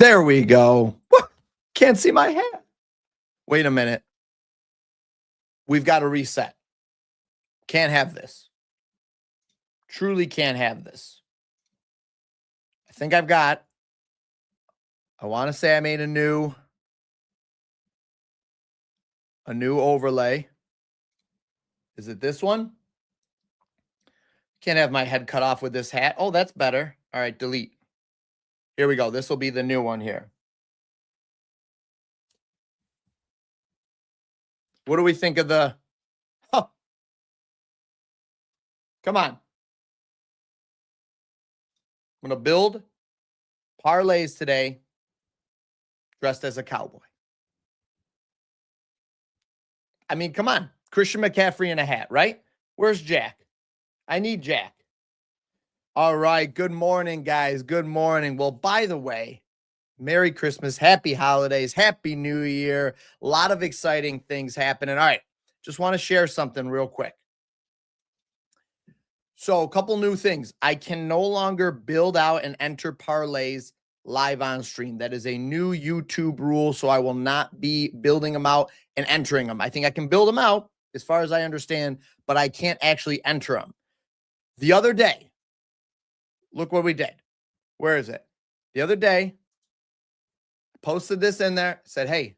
There we go. Can't see my hat. Wait a minute. We've got to reset. Can't have this. Truly can't have this. I think I want to say I made a new overlay. Is it this one? Can't have my head cut off with this hat. Oh, that's better. All right, delete. Here we go. This will be the new one here. What do we think of the... Oh. Come on. I'm going to build parlays today dressed as a cowboy. I mean, come on. Christian McCaffrey in a hat, right? Where's Jack? I need Jack. All right. Good morning, guys. Good morning. Well, by the way, Merry Christmas, Happy Holidays, Happy New Year. A lot of exciting things happening. All right. Just want to share something real quick. So a couple new things. I can no longer build out and enter parlays live on stream. That is a new YouTube rule. So I will not be building them out and entering them. I think I can build them out as far as I understand, but I can't actually enter them. The other day, look what we did. Where is it? The other day, posted this in there, said, hey,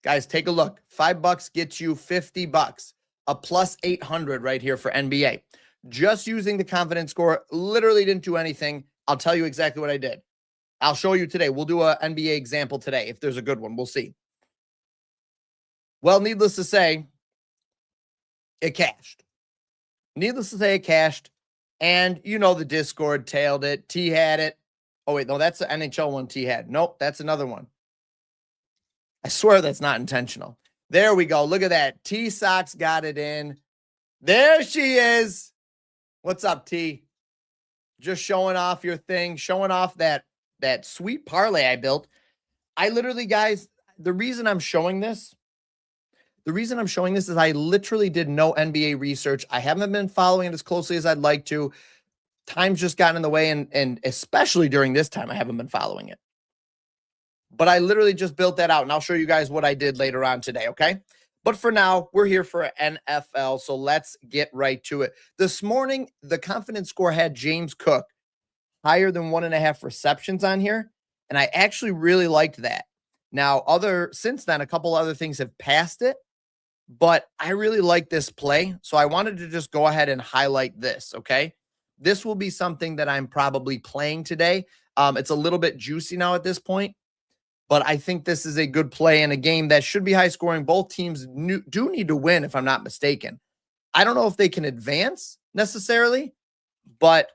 guys, take a look. $5 gets you $50, a plus 800 right here for NBA. Just using the confidence score, literally didn't do anything. I'll tell you exactly what I did. I'll show you today. We'll do an NBA example today. If there's a good one, we'll see. Well, needless to say, it cashed. Needless to say, it cashed. And you know the Discord tailed it. T had it. Oh, wait, no, that's the NHL one T had. Nope, that's another one. I swear that's not intentional. There we go. Look at that. T-Sox got it in. There she is. What's up, T? Just showing off your thing, showing off that sweet parlay I built. I literally, guys, the reason I'm showing this is I literally did no NBA research. I haven't been following it as closely as I'd like to. Time's just gotten in the way, and especially during this time, I haven't been following it. But I literally just built that out, and I'll show you guys what I did later on today, okay? But for now, we're here for NFL, so let's get right to it. This morning, the confidence score had James Cook higher than 1.5 receptions on here, and I actually really liked that. Now, since then, a couple other things have passed it, but I really like this play, so I wanted to just go ahead and highlight this, okay? This will be something that I'm probably playing today. It's a little bit juicy now at this point, but I think this is a good play in a game that should be high scoring. Both teams do need to win, if I'm not mistaken. I don't know if they can advance necessarily, but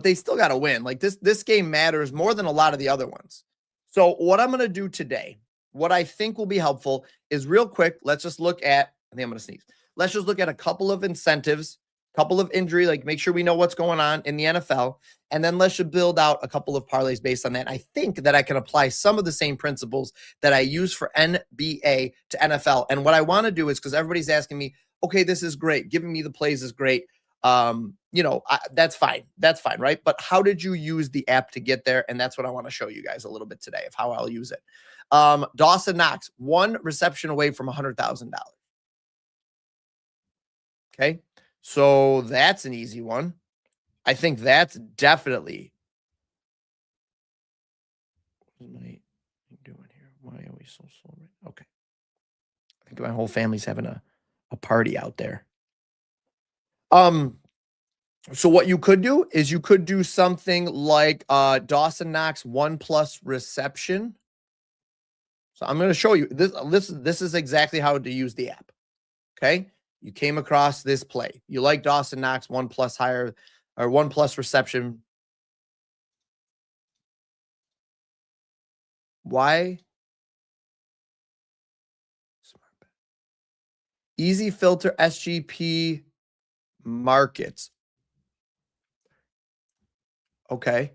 they still got to win. Like this game matters more than a lot of the other ones. So what I'm going to do today, what I think will be helpful is real quick. Let's just look at, I think I'm going to sneeze. Let's just look at a couple of incentives, couple of injury, like make sure we know what's going on in the NFL. And then let's just build out a couple of parlays based on that. I think that I can apply some of the same principles that I use for NBA to NFL. And what I want to do is, because everybody's asking me, okay, this is great. Giving me the plays is great. That's fine. That's fine, right? But how did you use the app to get there? And that's what I want to show you guys a little bit today of how I'll use it. Dawson Knox, 1 reception away from $100,000. Okay. So that's an easy one. I think that's definitely. What am I doing here? Why are we so slow? Okay. I think my whole family's having a party out there. So what you could do is you could do something like Dawson Knox 1+ reception. So I'm going to show you this is exactly how to use the app. Okay. You came across this play. You like Dawson Knox 1+ higher or 1+ reception. Why? Smart bet. Easy filter SGP markets. Okay.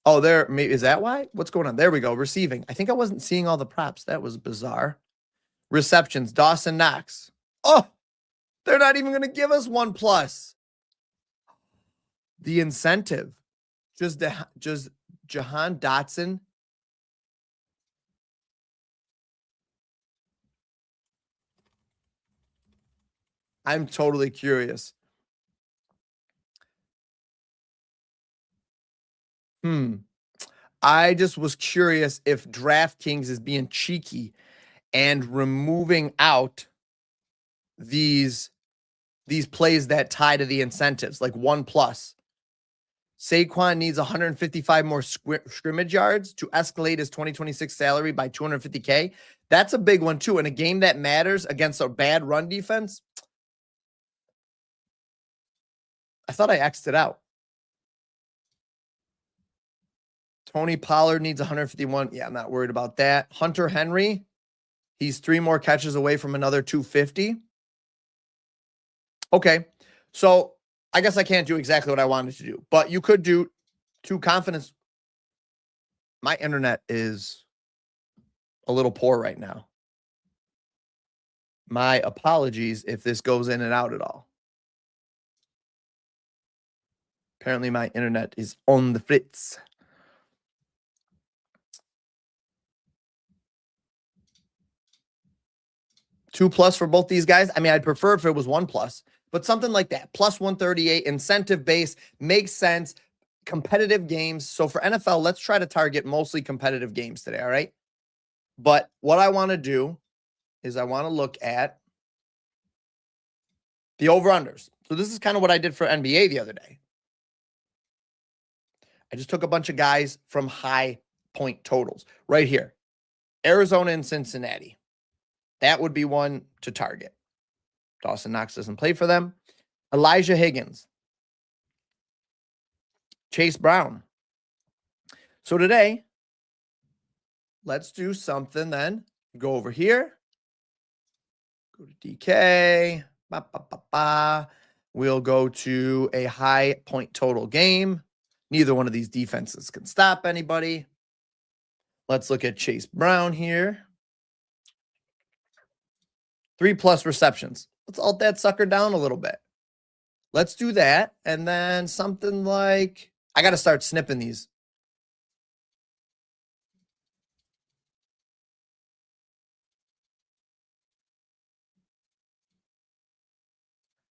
Oh, maybe is that why? What's going on? There we go. Receiving. I think I wasn't seeing all the props. That was bizarre. Receptions. Dawson Knox. Oh, they're not even going to give us 1+. The incentive. Just Jahan Dotson I'm totally curious. I just was curious if DraftKings is being cheeky and removing out these plays that tie to the incentives, like 1+. Saquon needs 155 more scrimmage yards to escalate his 2026 salary by 250K. That's a big one too. In a game that matters against a bad run defense, I thought I X'd it out. Tony Pollard needs 151. Yeah, I'm not worried about that. Hunter Henry, he's 3 more catches away from another 250. Okay. So I guess I can't do exactly what I wanted to do, but you could do 2 confidence. My internet is a little poor right now. My apologies if this goes in and out at all. Apparently my internet is on the fritz. 2+ for both these guys. I mean, I'd prefer if it was 1+, but something like that. Plus 138, incentive base, makes sense. Competitive games. So for NFL, let's try to target mostly competitive games today, all right? But what I want to do is I want to look at the over-unders. So this is kind of what I did for NBA the other day. I just took a bunch of guys from high point totals right here. Arizona and Cincinnati. That would be one to target. Dawson Knox doesn't play for them. Elijah Higgins. Chase Brown. So today, let's do something then. Go over here. Go to DK. We'll go to a high point total game. Neither one of these defenses can stop anybody. Let's look at Chase Brown here. 3+ receptions. Let's alt that sucker down a little bit. Let's do that. And then something like, I got to start snipping these.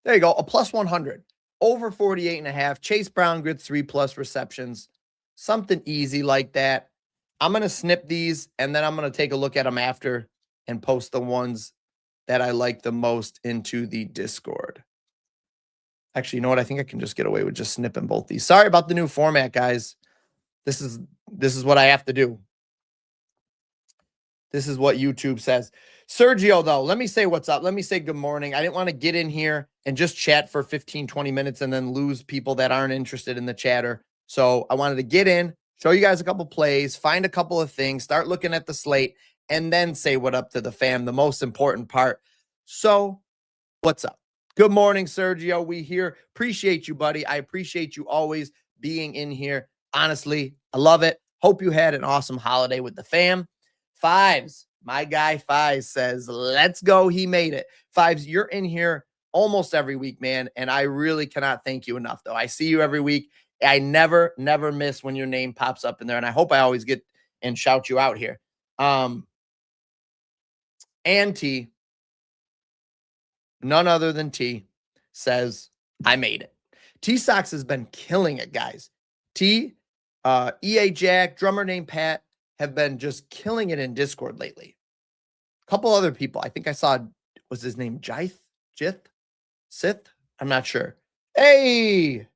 There you go. A plus 100. Over 48.5. Chase Brown gets 3+ receptions. Something easy like that. I'm going to snip these, and then I'm going to take a look at them after and post the ones that I like the most into the Discord. Actually, you know what? I think I can just get away with just snipping both these. Sorry about the new format, guys. This is what I have to do. This is what YouTube says. Sergio, though, let me say what's up. Let me say good morning. I didn't want to get in here and just chat for 15, 20 minutes and then lose people that aren't interested in the chatter. So I wanted to get in, show you guys a couple plays, find a couple of things, start looking at the slate, and then say what up to the fam, the most important part. So what's up? Good morning, Sergio. We here. Appreciate you, buddy. I appreciate you always being in here. Honestly, I love it. Hope you had an awesome holiday with the fam. Fives, my guy Fives says, let's go. He made it. Fives, you're in here almost every week, man. And I really cannot thank you enough, though. I see you every week. I never miss when your name pops up in there. And I hope I always get and shout you out here. And T, none other than T, says, I made it. T-Sox has been killing it, guys. T, EA Jack, drummer named Pat, have been just killing it in Discord lately. A couple other people. I think I saw, was his name Sith? I'm not sure. Hey,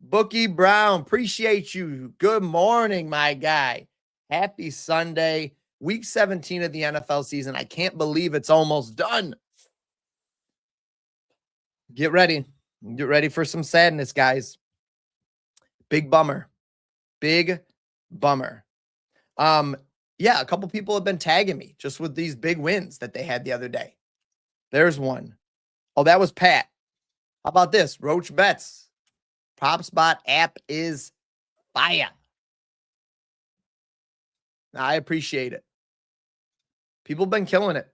Bookie Brown, appreciate you. Good morning, my guy. Happy Sunday. Week 17 of the NFL season. I can't believe it's almost done. Get ready. Get ready for some sadness, guys. Big bummer. Big bummer. Yeah, a couple people have been tagging me just with these big wins that they had the other day. There's one. Oh, that was Pat. How about this? Roach Bets. PropsBot app is fire. I appreciate it. People have been killing it.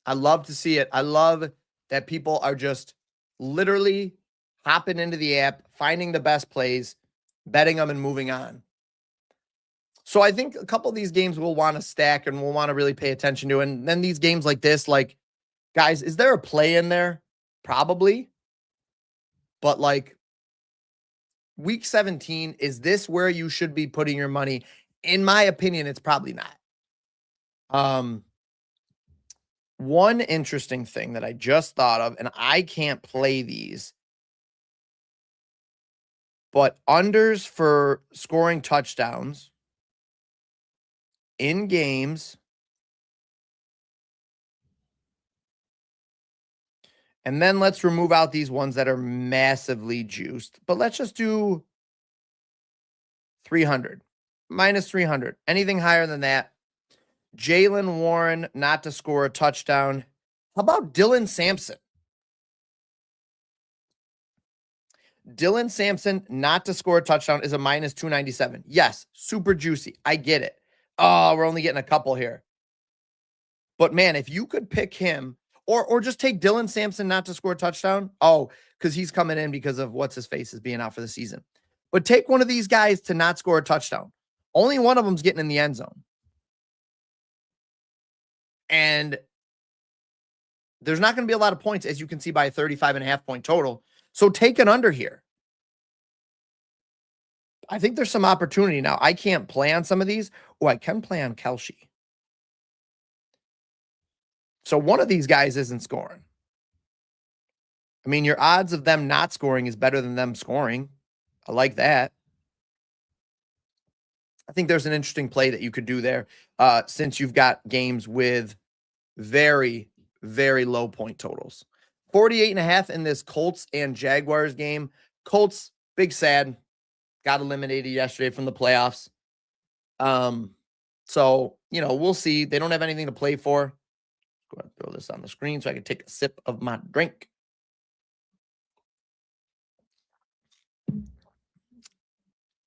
I love to see it. I love that people are just literally hopping into the app, finding the best plays, betting them, and moving on. So I think a couple of these games we'll want to stack and we'll want to really pay attention to. And then these games like this, like, guys, is there a play in there? Probably. But like week 17, is this where you should be putting your money? In my opinion, it's probably not. One interesting thing that I just thought of, and I can't play these, but unders for scoring touchdowns in games. And then let's remove out these ones that are massively juiced. But let's just do 300, minus 300. Anything higher than that. Jalen Warren not to score a touchdown. How about Dylan Sampson? Dylan Sampson not to score a touchdown is a minus 297. Yes, super juicy. I get it. Oh, we're only getting a couple here. But man, if you could pick him or just take Dylan Sampson not to score a touchdown. Oh, because he's coming in because of what's his face is being out for the season. But take one of these guys to not score a touchdown. Only one of them's getting in the end zone. And there's not going to be a lot of points, as you can see, by a 35.5 point total. So take an under here. I think there's some opportunity now. I can't play on some of these. Oh, I can play on Kelce. So one of these guys isn't scoring. I mean, your odds of them not scoring is better than them scoring. I like that. I think there's an interesting play that you could do there since you've got games with very, very low point totals. 48.5 in this Colts and Jaguars game. Colts, big sad. Got eliminated yesterday from the playoffs. So, we'll see. They don't have anything to play for. Go ahead and throw this on the screen so I can take a sip of my drink.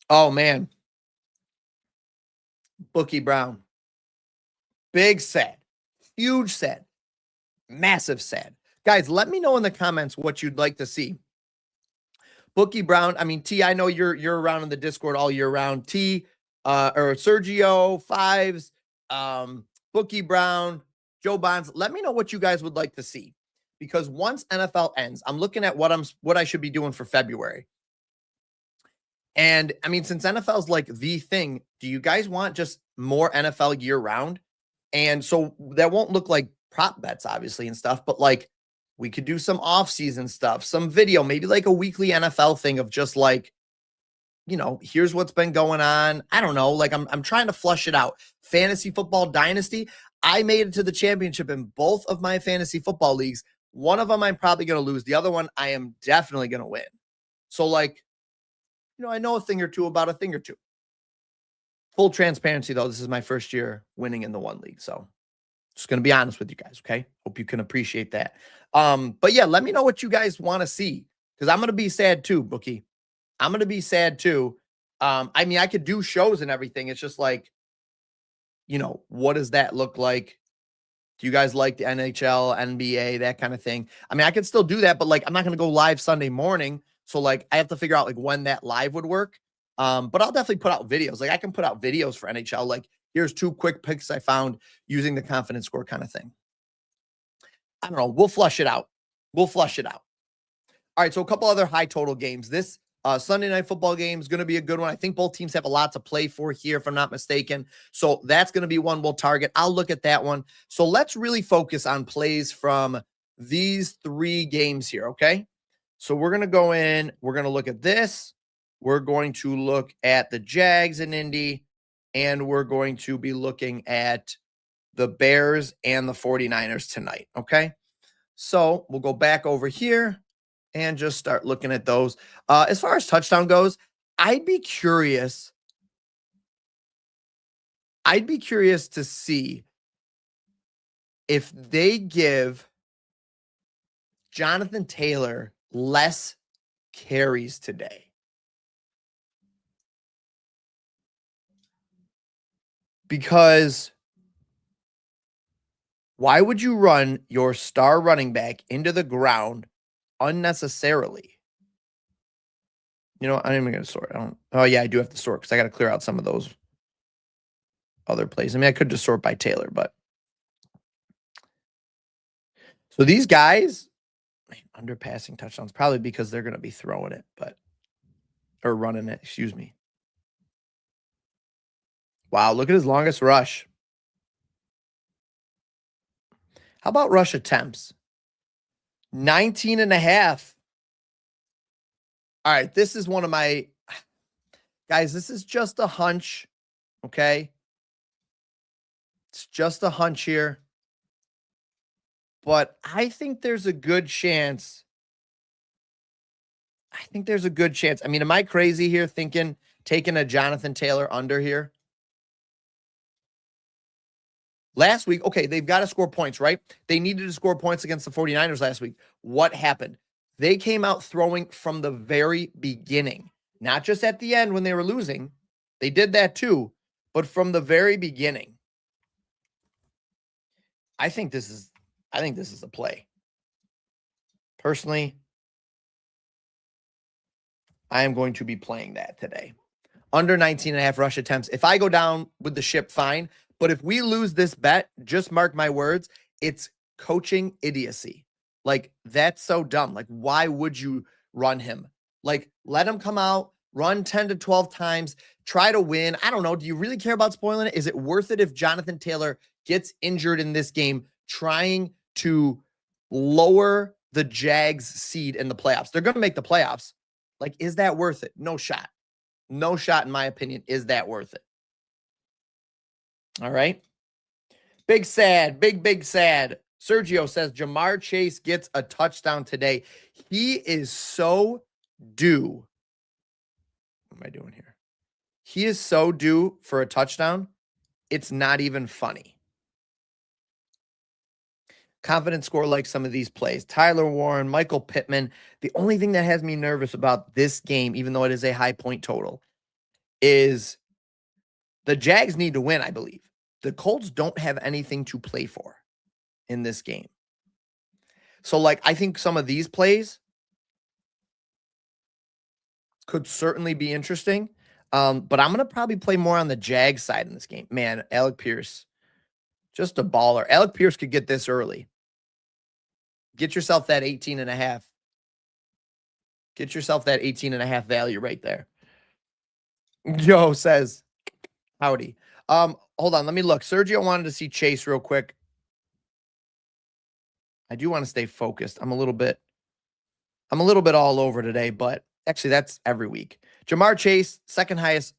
Oh, man. Bookie Brown. Big sad. Huge sad. Massive sad. Guys, let me know in the comments what you'd like to see. Bookie Brown. I mean, T, I know you're around in the Discord all year round. T, or Sergio, Fives, Bookie Brown, Joe Bonds. Let me know what you guys would like to see. Because once NFL ends, I'm looking at what I should be doing for February. And I mean, since NFL's like the thing, do you guys want just more NFL year round? And so that won't look like prop bets, obviously, and stuff, but like we could do some off-season stuff, some video, maybe like a weekly NFL thing of just like, here's what's been going on. I don't know. Like I'm trying to flush it out. Fantasy football dynasty. I made it to the championship in both of my fantasy football leagues. One of them I'm probably going to lose. The other one I am definitely going to win. So like, I know a thing or two about a thing or two. Full transparency though, this is my first year winning in the one league. So just going to be honest with you guys. Okay. Hope you can appreciate that. But yeah, let me know what you guys want to see. Cause I'm going to be sad too, Bookie. I'm going to be sad too. I mean, I could do shows and everything. It's just like, what does that look like? Do you guys like the NHL, NBA, that kind of thing? I mean, I could still do that, but like, I'm not going to go live Sunday morning. So like, I have to figure out like when that live would work. But I'll definitely put out videos. Like I can put out videos for NHL. Like here's 2 quick picks I found using the confidence score kind of thing. I don't know. We'll flush it out. All right. So a couple other high total games. This Sunday night football game is going to be a good one. I think both teams have a lot to play for here, if I'm not mistaken. So that's going to be one we'll target. I'll look at that one. So let's really focus on plays from these 3 games here. Okay. So we're going to go in. We're going to look at this. We're going to look at the Jags in Indy, and we're going to be looking at the Bears and the 49ers tonight. Okay. So we'll go back over here and just start looking at those. As far as touchdown goes, I'd be curious to see if they give Jonathan Taylor less carries today. Because why would you run your star running back into the ground unnecessarily? I'm not even going to sort. Oh yeah, I do have to sort because I got to clear out some of those other plays. I mean, I could just sort by Taylor, but so these guys, Man, under passing touchdowns, probably because they're going to be throwing it, or running it, excuse me. Wow, look at his longest rush. How about rush attempts? 19 and a half. All right, this is one of my guys, this is just a hunch, okay? It's just a hunch here. But I think there's a good chance. I mean, am I crazy here thinking taking a Jonathan Taylor under here? Last week, okay, they've got to score points, right? They needed to score points against the 49ers last week. What happened? They came out throwing from the very beginning, not just at the end when they were losing. They did that too, but from the very beginning. I think this is a play. Personally, I am going to be playing that today. Under 19 and a half rush attempts. If I go down with the ship, fine. But if we lose this bet, just mark my words, it's coaching idiocy. Like, that's so dumb. Like, why would you run him? Like, let him come out, run 10 to 12 times, try to win. I don't know. Do you really care about spoiling it? Is it worth it if Jonathan Taylor gets injured in this game trying to lower the Jags seed in the playoffs? They're going to make the playoffs. Like, is that worth it? No shot. No shot, in my opinion. Is that worth it? All right. Big sad. Big sad. Sergio says Jamar Chase gets a touchdown today. He is so due. What am I doing here? He is so due for a touchdown. It's not even funny. Confident score like some of these plays. Tyler Warren, Michael Pittman. The only thing that has me nervous about this game, even though it is a high point total, is the Jags need to win, I believe. The Colts don't have anything to play for in this game. So, like, I think some of these plays could certainly be interesting. But I'm going to probably play more on the Jags side in this game. Man, Alec Pierce, just a baller. Alec Pierce could get this early. Get yourself that 18 and a half. Get yourself that 18 and a half value right there. Joe says, howdy. Hold on, let me look. Sergio wanted to see Chase real quick. I do want to stay focused. I'm a little bit all over today, but actually that's every week. Jamar Chase, second highest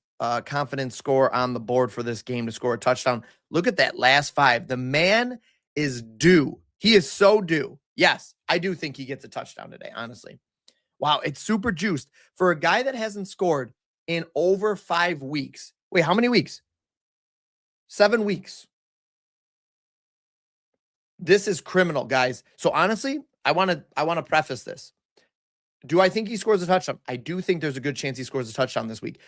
confidence score on the board for this game to score a touchdown. Look at that last five. The man is due. He is so due. Yes, I do think he gets a touchdown today, honestly. Wow, it's super juiced for a guy that hasn't scored in over 5 weeks. Wait, how many weeks? 7 weeks. This is criminal, guys. So honestly, I want to preface this. Do I think he scores a touchdown? I do think there's a good chance he scores a touchdown this week.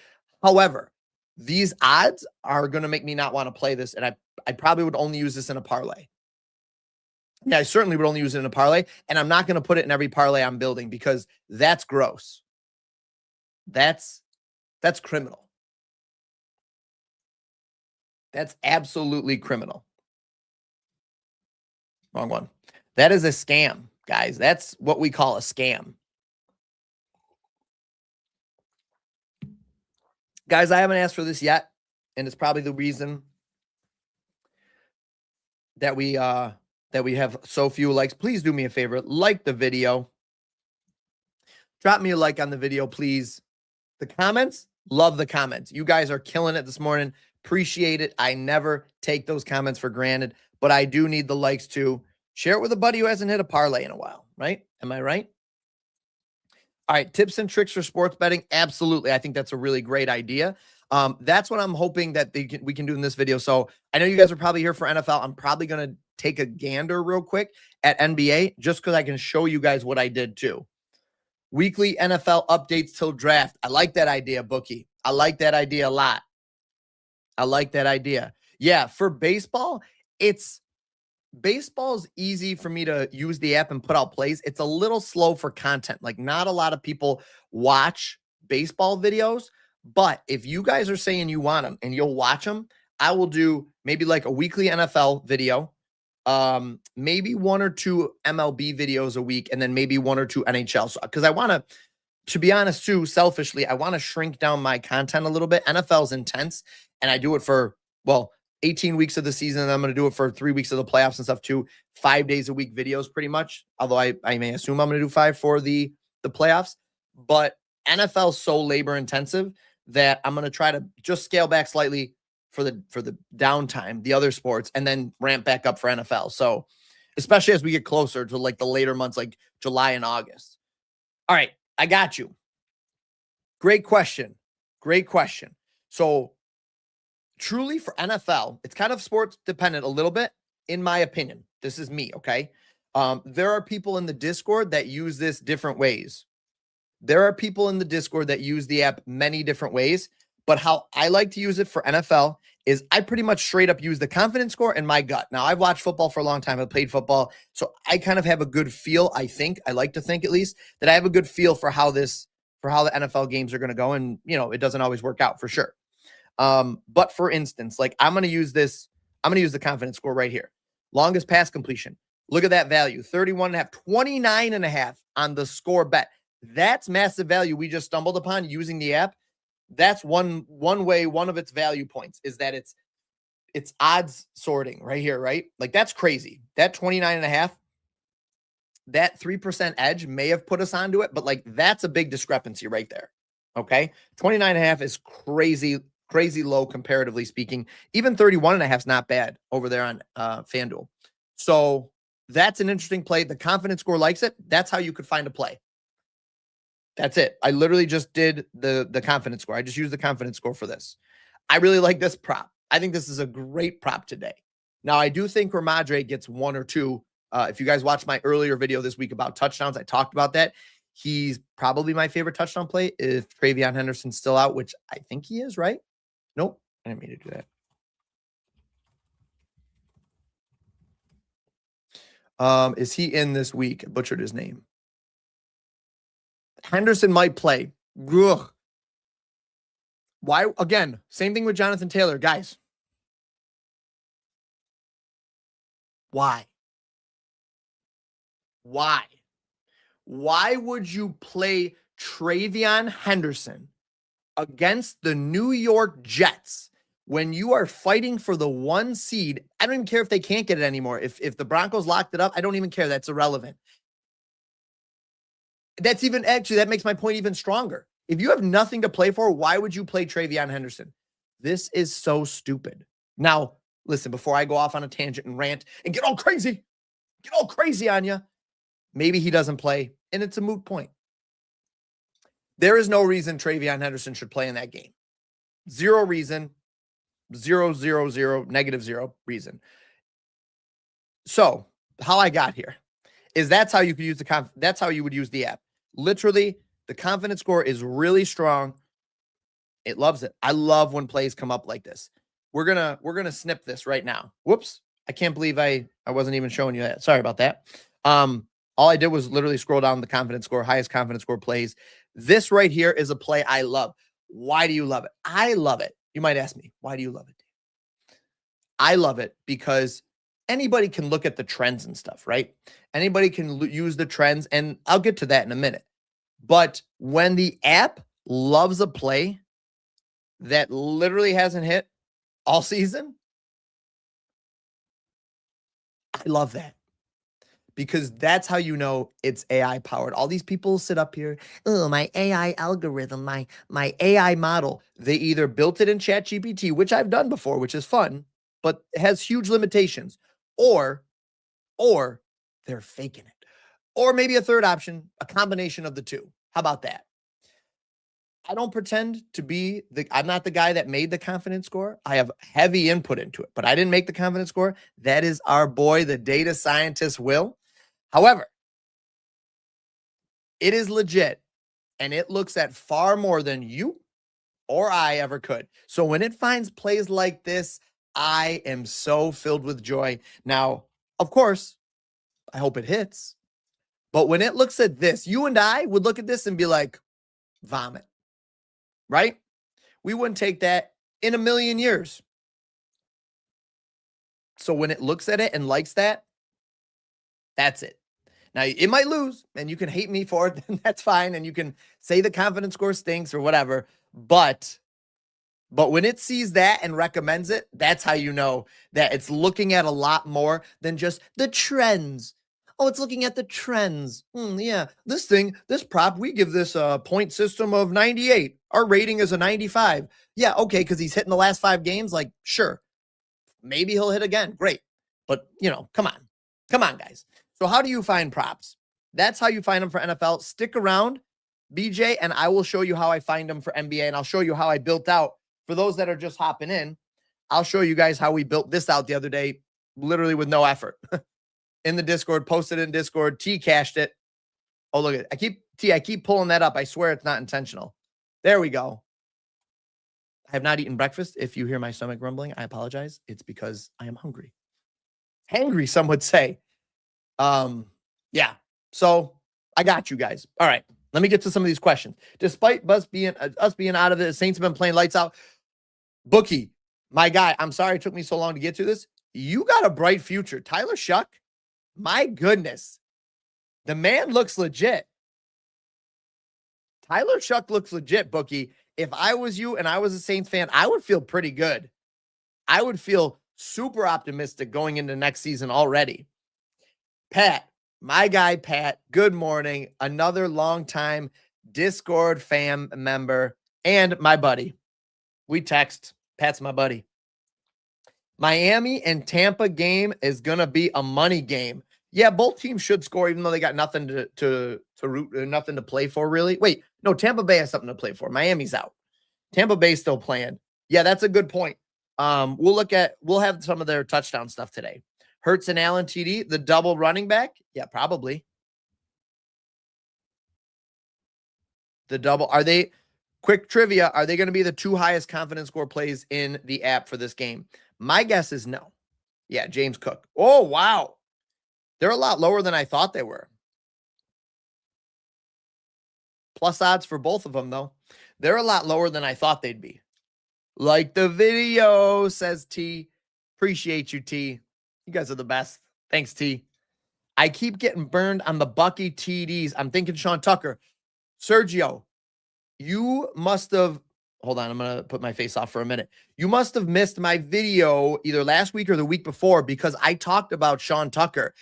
However, these odds are going to make me not want to play this, and I probably would only use this in a parlay. Yeah, I certainly would only use it in a parlay, and I'm not going to put it in every parlay I'm building because that's gross. That's criminal. That's absolutely criminal. Wrong one. That is a scam, guys. That's what we call a scam. Guys, I haven't asked for this yet, and it's probably the reason that we have so few likes. Please do me a favor, like the video. Drop me a like on the video, please. The comments, love the comments. You guys are killing it this morning. Appreciate it. I never take those comments for granted, but I do need the likes too. Share it with a buddy who hasn't hit a parlay in a while, right? Am I right? All right, tips and tricks for sports betting. Absolutely. I think that's a really great idea. That's what I'm hoping that we can do in this video. So I know you guys are probably here for NFL. I'm probably going to take a gander real quick at NBA just because I can show you guys what I did too. Weekly NFL updates till draft. I like that idea, Bookie. I like that idea a lot. I like that idea. Yeah, for baseball, baseball's easy for me to use the app and put out plays. It's a little slow for content. Like, not a lot of people watch baseball videos, but if you guys are saying you want them and you'll watch them, I will do maybe like a weekly NFL video, maybe 1 or 2 MLB videos a week, and then maybe 1 or 2 NHL. So, because I want to be honest too, selfishly, I want to shrink down my content a little bit. NFL's intense, and I do it for, well, 18 weeks of the season, and I'm going to do it for 3 weeks of the playoffs and stuff too. 5 days a week videos, pretty much. Although I may assume I'm going to do 5 for the playoffs, but NFL's so labor intensive that I'm going to try to just scale back slightly for the downtime, the other sports, and then ramp back up for NFL. So, especially as we get closer to like the later months, like July and August. All right, I got you. Great question. Great question. So, truly for NFL, it's kind of sports dependent a little bit, in my opinion. This is me, okay? There are people in the Discord that use this different ways. There are people in the Discord that use the app many different ways, but how I like to use it for NFL is I pretty much straight up use the confidence score and my gut. Now, I've watched football for a long time. I've played football, so I kind of have a good feel, I think. I like to think at least that I have a good feel for how the NFL games are going to go, and it doesn't always work out for sure. But for instance, like I'm going to use the confidence score right here. Longest pass completion. Look at that value, 31.5, 29.5 on the score bet. That's massive value we just stumbled upon using the app. That's one way, one of its value points is that it's odds sorting right here, right? Like that's crazy. That 29.5, that 3% edge may have put us onto it, but like that's a big discrepancy right there. Okay. 29.5 is crazy low comparatively speaking. Even 31.5 is not bad over there on FanDuel. So that's an interesting play. The confidence score likes it. That's how you could find a play. That's it. I literally just did the confidence score. I just used the confidence score for this. I really like this prop. I think this is a great prop today. Now, I do think Ramadre gets 1 or 2. If you guys watched my earlier video this week about touchdowns, I talked about that. He's probably my favorite touchdown play if Travion Henderson's still out, which I think he is, right? Nope. I didn't mean to do that. Is he in this week? I butchered his name. Henderson might play. Ugh. Why? Again, same thing with Jonathan Taylor. Guys, why? Why? Why would you play Travion Henderson against the New York Jets when you are fighting for the 1 seed? I don't even care if they can't get it anymore. If the Broncos locked it up, I don't even care. That's irrelevant. That makes my point even stronger. If you have nothing to play for, why would you play Travion Henderson? This is so stupid. Now, listen, before I go off on a tangent and rant and get all crazy on you, maybe he doesn't play, and it's a moot point. There is no reason Travion Henderson should play in that game. Zero reason. Zero, -0 reason. So, how I got here is that's how you could use that's how you would use the app. Literally, the confidence score is really strong. It loves it. I love when plays come up like this. We're gonna snip this right now. Whoops. I can't believe I wasn't even showing you that. Sorry about that. All I did was literally scroll down the confidence score, highest confidence score plays. This right here is a play I love. Why do you love it? I love it. You might ask me, why do you love it? I love it because anybody can look at the trends and stuff, right? Anybody can use the trends, and I'll get to that in a minute. But when the app loves a play that literally hasn't hit all season, I love that. Because that's how you know it's AI powered. All these people sit up here, oh, my AI algorithm, my AI model. They either built it in ChatGPT, which I've done before, which is fun, but has huge limitations, or they're faking it. Or maybe a third option, a combination of the two. How about that? I don't pretend to be I'm not the guy that made the confidence score. I have heavy input into it, but I didn't make the confidence score. That is our boy, the data scientist, Will. However, it is legit, and it looks at far more than you or I ever could. So when it finds plays like this, I am so filled with joy. Now, of course, I hope it hits. But when it looks at this, you and I would look at this and be like, vomit, right? We wouldn't take that in a million years. So when it looks at it and likes that, that's it. Now, it might lose, and you can hate me for it, and that's fine, and you can say the confidence score stinks or whatever, but when it sees that and recommends it, that's how you know that it's looking at a lot more than just the trends. Oh, it's looking at the trends. Yeah, this prop, we give this a point system of 98. Our rating is a 95. Yeah, okay, because he's hitting the last 5 games. Like, sure, maybe he'll hit again. Great. But, come on. Come on, guys. So how do you find props? That's how you find them for NFL. Stick around, BJ, and I will show you how I find them for NBA, and I'll show you how I built out. For those that are just hopping in, I'll show you guys how we built this out the other day, literally with no effort. In the Discord, posted in Discord, T cashed it. Oh, look at it. I keep pulling that up. I swear it's not intentional. There we go. I have not eaten breakfast. If you hear my stomach rumbling, I apologize. It's because I am hungry. Hangry, some would say. Yeah. So I got you guys. All right. Let me get to some of these questions. Despite us being out of it, the Saints have been playing lights out. Bookie, my guy, I'm sorry it took me so long to get to this. You got a bright future. Tyler Shuck, my goodness. The man looks legit. Tyler Shuck looks legit, Bookie. If I was you and I was a Saints fan, I would feel pretty good. I would feel super optimistic going into next season already. Pat, my guy, Pat, good morning. Another longtime Discord fam member and my buddy. We text. Pat's my buddy. Miami and Tampa game is going to be a money game. Yeah, both teams should score, even though they got nothing to root, nothing to play for, really. Wait, no, Tampa Bay has something to play for. Miami's out. Tampa Bay's still playing. Yeah, that's a good point. We'll have some of their touchdown stuff today. Hurts and Allen TD, the double running back? Yeah, probably. The double. Quick trivia, are they going to be the 2 highest confidence score plays in the app for this game? My guess is no. Yeah, James Cook. Oh, wow. They're a lot lower than I thought they were. Plus odds for both of them, though. They're a lot lower than I thought they'd be. Like the video, says T. Appreciate you, T. You guys are the best. Thanks, T. I keep getting burned on the Bucky TDs. I'm thinking Sean Tucker. Sergio, you must have, hold on, I'm going to put my face off for a minute. You must have missed my video either last week or the week before because I talked about Sean Tucker.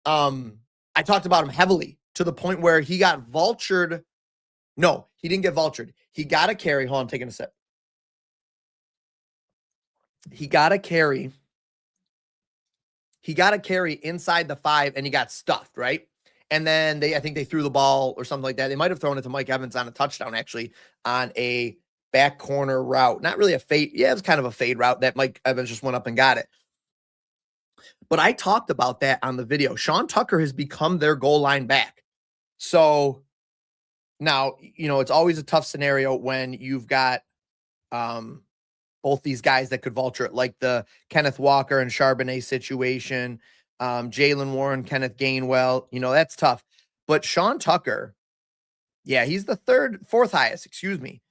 I talked about him heavily to the point where he got vultured. No, he didn't get vultured. He got a carry. Hold on, I'm taking a sip. He got a carry. He got a carry inside the 5 and he got stuffed, right? And then I think they threw the ball or something like that. They might have thrown it to Mike Evans on a touchdown, actually, on a back corner route. Not really a fade. Yeah, it was kind of a fade route that Mike Evans just went up and got it. But I talked about that on the video. Sean Tucker has become their goal line back. So now, it's always a tough scenario when you've got both these guys that could vulture it, like the Kenneth Walker and Charbonnet situation, Jalen Warren, Kenneth Gainwell, that's tough. But Sean Tucker, yeah, he's the 4th highest, excuse me.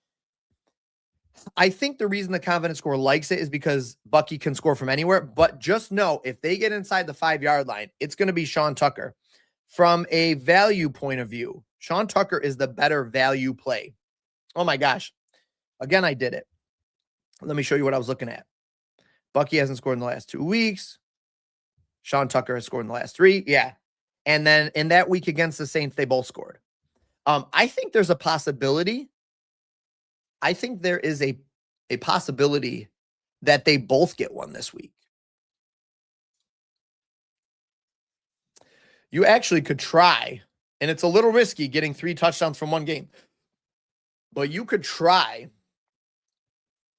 I think the reason the confidence score likes it is because Bucky can score from anywhere, but just know if they get inside the 5-yard line, it's going to be Sean Tucker. From a value point of view, Sean Tucker is the better value play. Oh my gosh. Again, I did it. Let me show you what I was looking at. Bucky hasn't scored in the last 2 weeks. Sean Tucker has scored in the last 3. Yeah. And then in that week against the Saints, they both scored. I think there's a possibility. I think there is a possibility that they both get one this week. You actually could try, and it's a little risky getting 3 touchdowns from one game, but you could try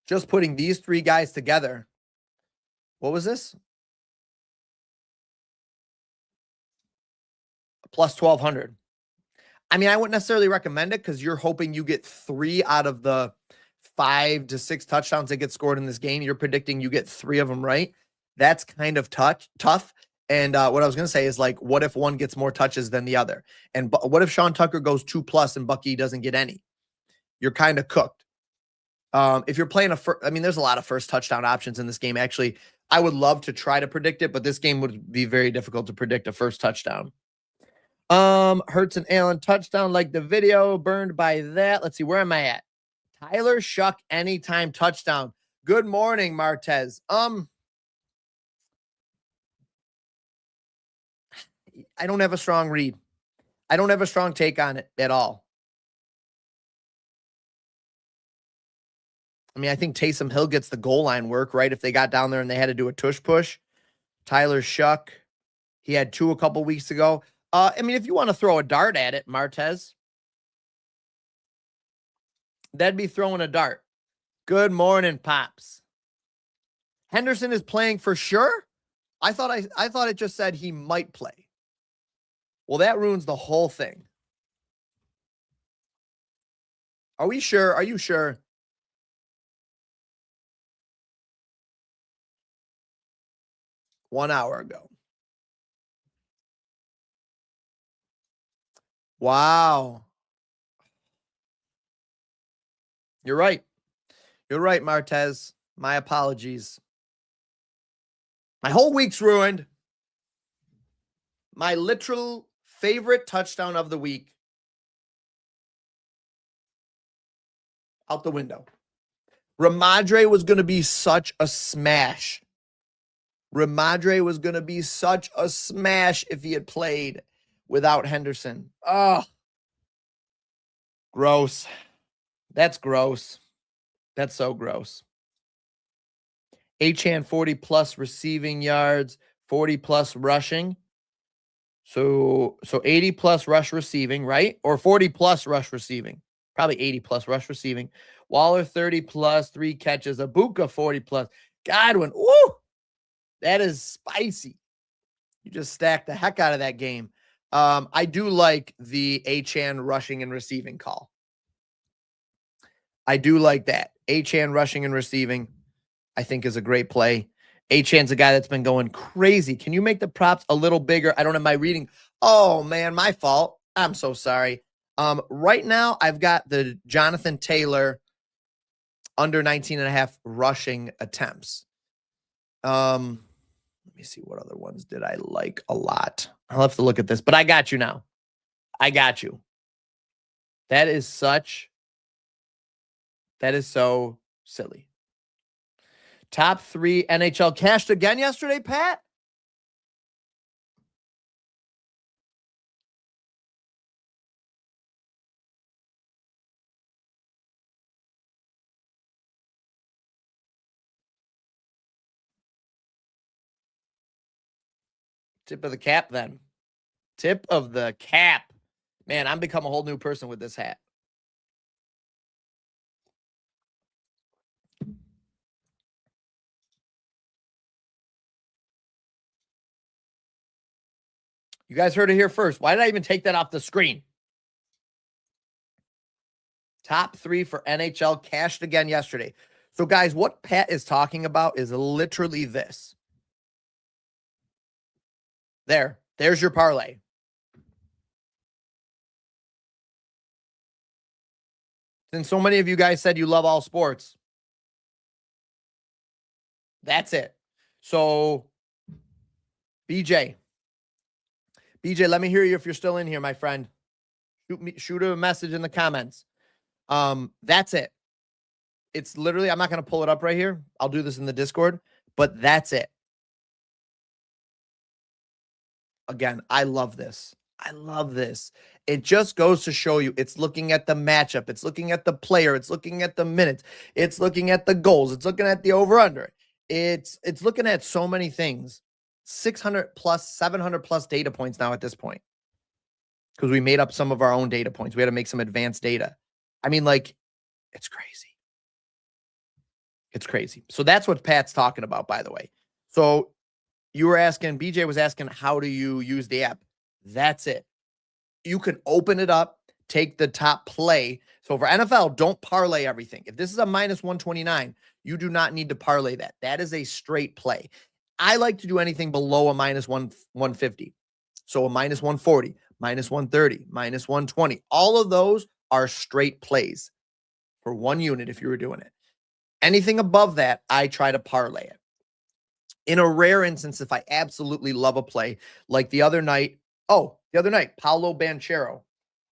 just putting these 3 guys together. What was this? Plus 1,200. I mean, I wouldn't necessarily recommend it because you're hoping you get 3 out of the 5 to 6 touchdowns that get scored in this game. You're predicting you get 3 of them right. That's kind of tough. And what I was going to say is, like, what if one gets more touches than the other? And what if Sean Tucker goes 2+ and Bucky doesn't get any? You're kind of cooked. If you're playing there's a lot of first touchdown options in this game. Actually, I would love to try to predict it, but this game would be very difficult to predict a first touchdown. Hurts and Allen touchdown, like the video, burned by that. Let's see, where am I at? Tyler Shuck anytime touchdown. Good morning, Martez. I don't have a strong read. I don't have a strong take on it at all. I mean, I think Taysom Hill gets the goal line work, right? If they got down there and they had to do a tush push. Tyler Shuck, he had 2 a couple weeks ago. I mean, if you want to throw a dart at it, Martez, that'd be throwing a dart. Good morning, Pops. Henderson is playing for sure? I thought it just said he might play. Well, that ruins the whole thing. Are we sure? Are you sure? One hour ago. Wow. You're right. You're right, Martez. My apologies. My whole week's ruined. My literal favorite touchdown of the week out the window. Ramadre was going to be such a smash. Ramadre was going to be such a smash if he had played without Henderson. Oh, gross. That's gross. That's so gross. Achane 40 plus receiving yards, 40 plus rushing. So 80 plus rush receiving, right? Or 40 plus rush receiving. Probably 80 plus rush receiving. Waller 30 plus, 3 catches. Abuka 40 plus. Godwin, woo! That is spicy. You just stacked the heck out of that game. I do like the Achane rushing and receiving call. I do like that. Achane rushing and receiving, I think, is a great play. Achane's a guy that's been going crazy. Can you make the props a little bigger? I don't have my reading. Oh, man, my fault. I'm so sorry. Right now, I've got the Jonathan Taylor under 19.5 rushing attempts. Let me see what other ones did I like a lot. I'll have to look at this, but I got you now. I got you. That is so silly. Top 3 NHL cashed again yesterday, Pat? Tip of the cap then. Tip of the cap. Man, I'm become a whole new person with this hat. You guys heard it here first. Why did I even take that off the screen? Top 3 for NHL cashed again yesterday. So, guys, what Pat is talking about is literally this. There's your parlay. Since so many of you guys said you love all sports, that's it. So, BJ, let me hear you if you're still in here, my friend. Shoot a message in the comments. That's it. It's literally, I'm not going to pull it up right here. I'll do this in the Discord, but that's it. Again, I love this. I love this. It just goes to show you it's looking at the matchup. It's looking at the player. It's looking at the minutes. It's looking at the goals. It's looking at the over-under. It's looking at so many things. 600 plus, 700 plus data points now at this point. Because we made up some of our own data points. We had to make some advanced data. I mean, like, it's crazy. It's crazy. So that's what Pat's talking about, by the way. So you were asking, BJ was asking, how do you use the app? That's it. You can open it up, take the top play. So for NFL, don't parlay everything. If this is a minus 129, you do not need to parlay that. That is a straight play. I like to do anything below a minus 150. So a minus 140, minus 130, minus 120. All of those are straight plays for one unit if you were doing it. Anything above that, I try to parlay it. In a rare instance, if I absolutely love a play, like the other night, Paolo Banchero.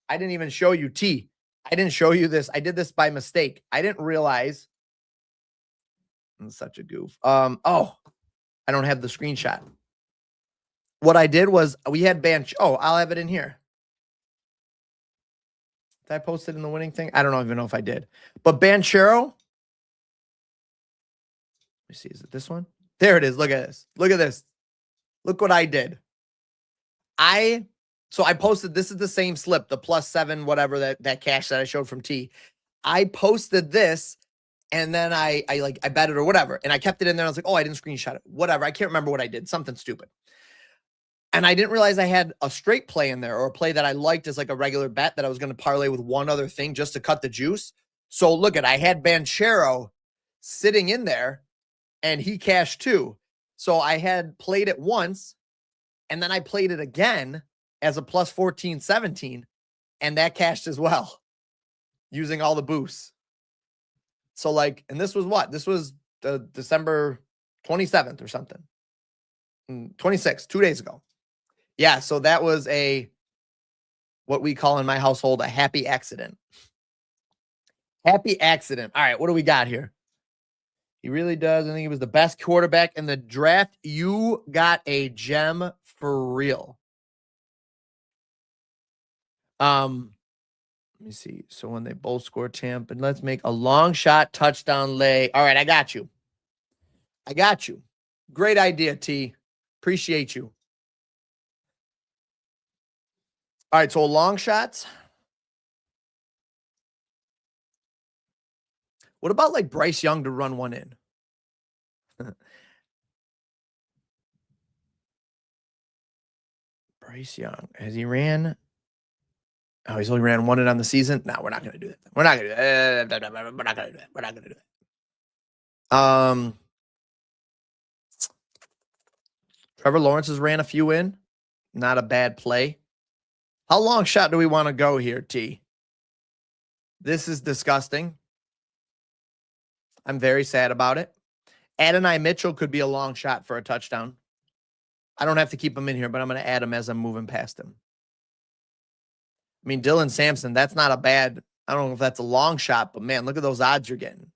I didn't even show you T. I didn't show you this. I did this by mistake. I didn't realize. I'm such a goof. I don't have the screenshot. What I did was we had I'll have it in here. Did I post it in the winning thing? I don't even know if I did. But Banchero. Let me see. Is it this one? There it is. Look at this. Look at this. Look what I did. So I posted, this is the same slip, the +7, whatever that cash that I showed from T. I posted this and then I bet it or whatever. And I kept it in there. I was like, oh, I didn't screenshot it. Whatever. I can't remember what I did. Something stupid. And I didn't realize I had a straight play in there or a play that I liked as like a regular bet that I was going to parlay with one other thing just to cut the juice. So look I had Banchero sitting in there and he cashed too. So I had played it once and then I played it again as a +14, 17, and that cashed as well using all the boosts. So like, and this was what? This was the December 27th or something. 26, 2 days ago. Yeah, so that was what we call in my household a happy accident. Happy accident. All right, what do we got here? He really does. I think he was the best quarterback in the draft. You got a gem for real. Let me see. So when they both score champ, and let's make a long shot touchdown lay. All right, I got you. Great idea, T. Appreciate you. All right, so long shots. What about like Bryce Young to run one in? Bryce Young, has he ran? Oh, he's only ran one in on the season? No, we're not going to do that. We're not going to do that. We're not going to do that. Trevor Lawrence has ran a few in. Not a bad play. How long shot do we want to go here, T? This is disgusting. I'm very sad about it. Adonai Mitchell could be a long shot for a touchdown. I don't have to keep him in here, but I'm going to add him as I'm moving past him. I mean, Dylan Sampson, that's not a bad, I don't know if that's a long shot, but man, look at those odds you're getting.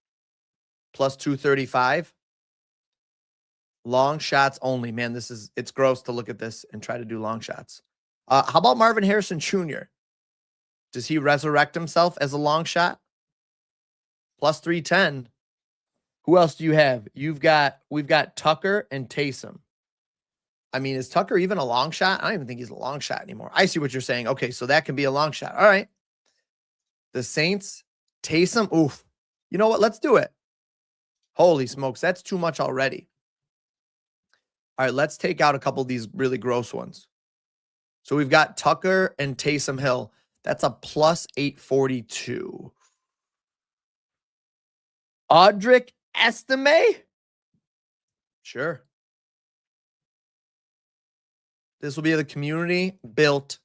+235. Long shots only. Man, it's gross to look at this and try to do long shots. How about Marvin Harrison Jr.? Does he resurrect himself as a long shot? +310. Who else do you have? We've got Tucker and Taysom. I mean, is Tucker even a long shot? I don't even think he's a long shot anymore. I see what you're saying. Okay, so that can be a long shot. All right. The Saints, Taysom. Oof. You know what? Let's do it. Holy smokes. That's too much already. All right, let's take out a couple of these really gross ones. So we've got Tucker and Taysom Hill. That's a +842. Audric Estime? Sure. This will be the community built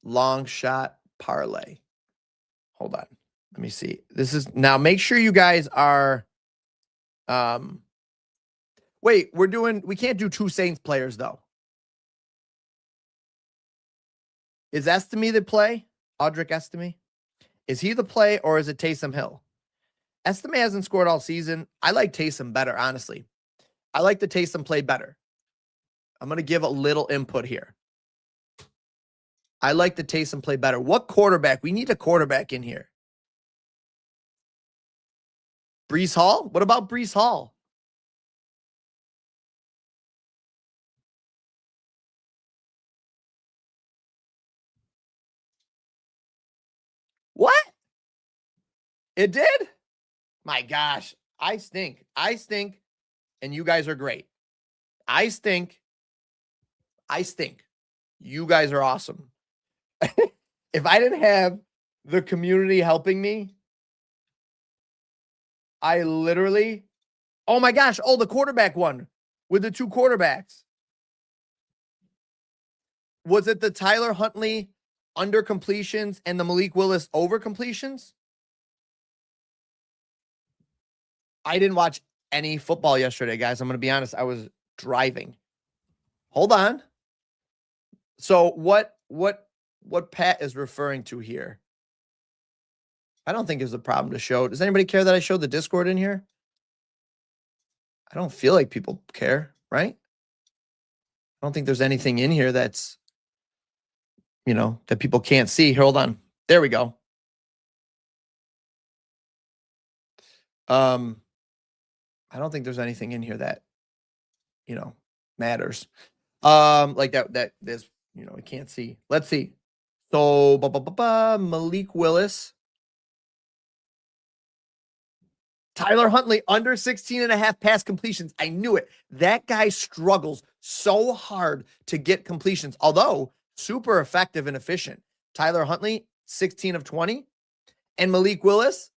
long shot parlay. Hold on. Let me see. This is now make sure you guys are wait, we can't do two Saints players though. Is Estime the play? Audric Estime? Is he the play or is it Taysom Hill? Estime hasn't scored all season. I like Taysom better, honestly. I like the Taysom play better. I'm going to give a little input here. I like the Taysom play better. What quarterback? We need a quarterback in here. Breece Hall? What about Breece Hall? What? It did? My gosh. I stink. And you guys are great. I stink. You guys are awesome. If I didn't have the community helping me, I literally, oh my gosh. Oh, the quarterback one with the two quarterbacks. Was it the Tyler Huntley under completions and the Malik Willis over completions? I didn't watch any football yesterday, guys. I'm going to be honest. I was driving. Hold on. So what Pat is referring to here? I don't think there's a problem to show. Does anybody care that I showed the Discord in here? I don't feel like people care, right? I don't think there's anything in here that's, that people can't see. Hold on. There we go. I don't think there's anything in here that, matters. Like that there's, we can't see. Let's see. So, Malik Willis. Tyler Huntley, under 16.5 pass completions. I knew it. That guy struggles so hard to get completions, although super effective and efficient. Tyler Huntley, 16 of 20. And Malik Willis,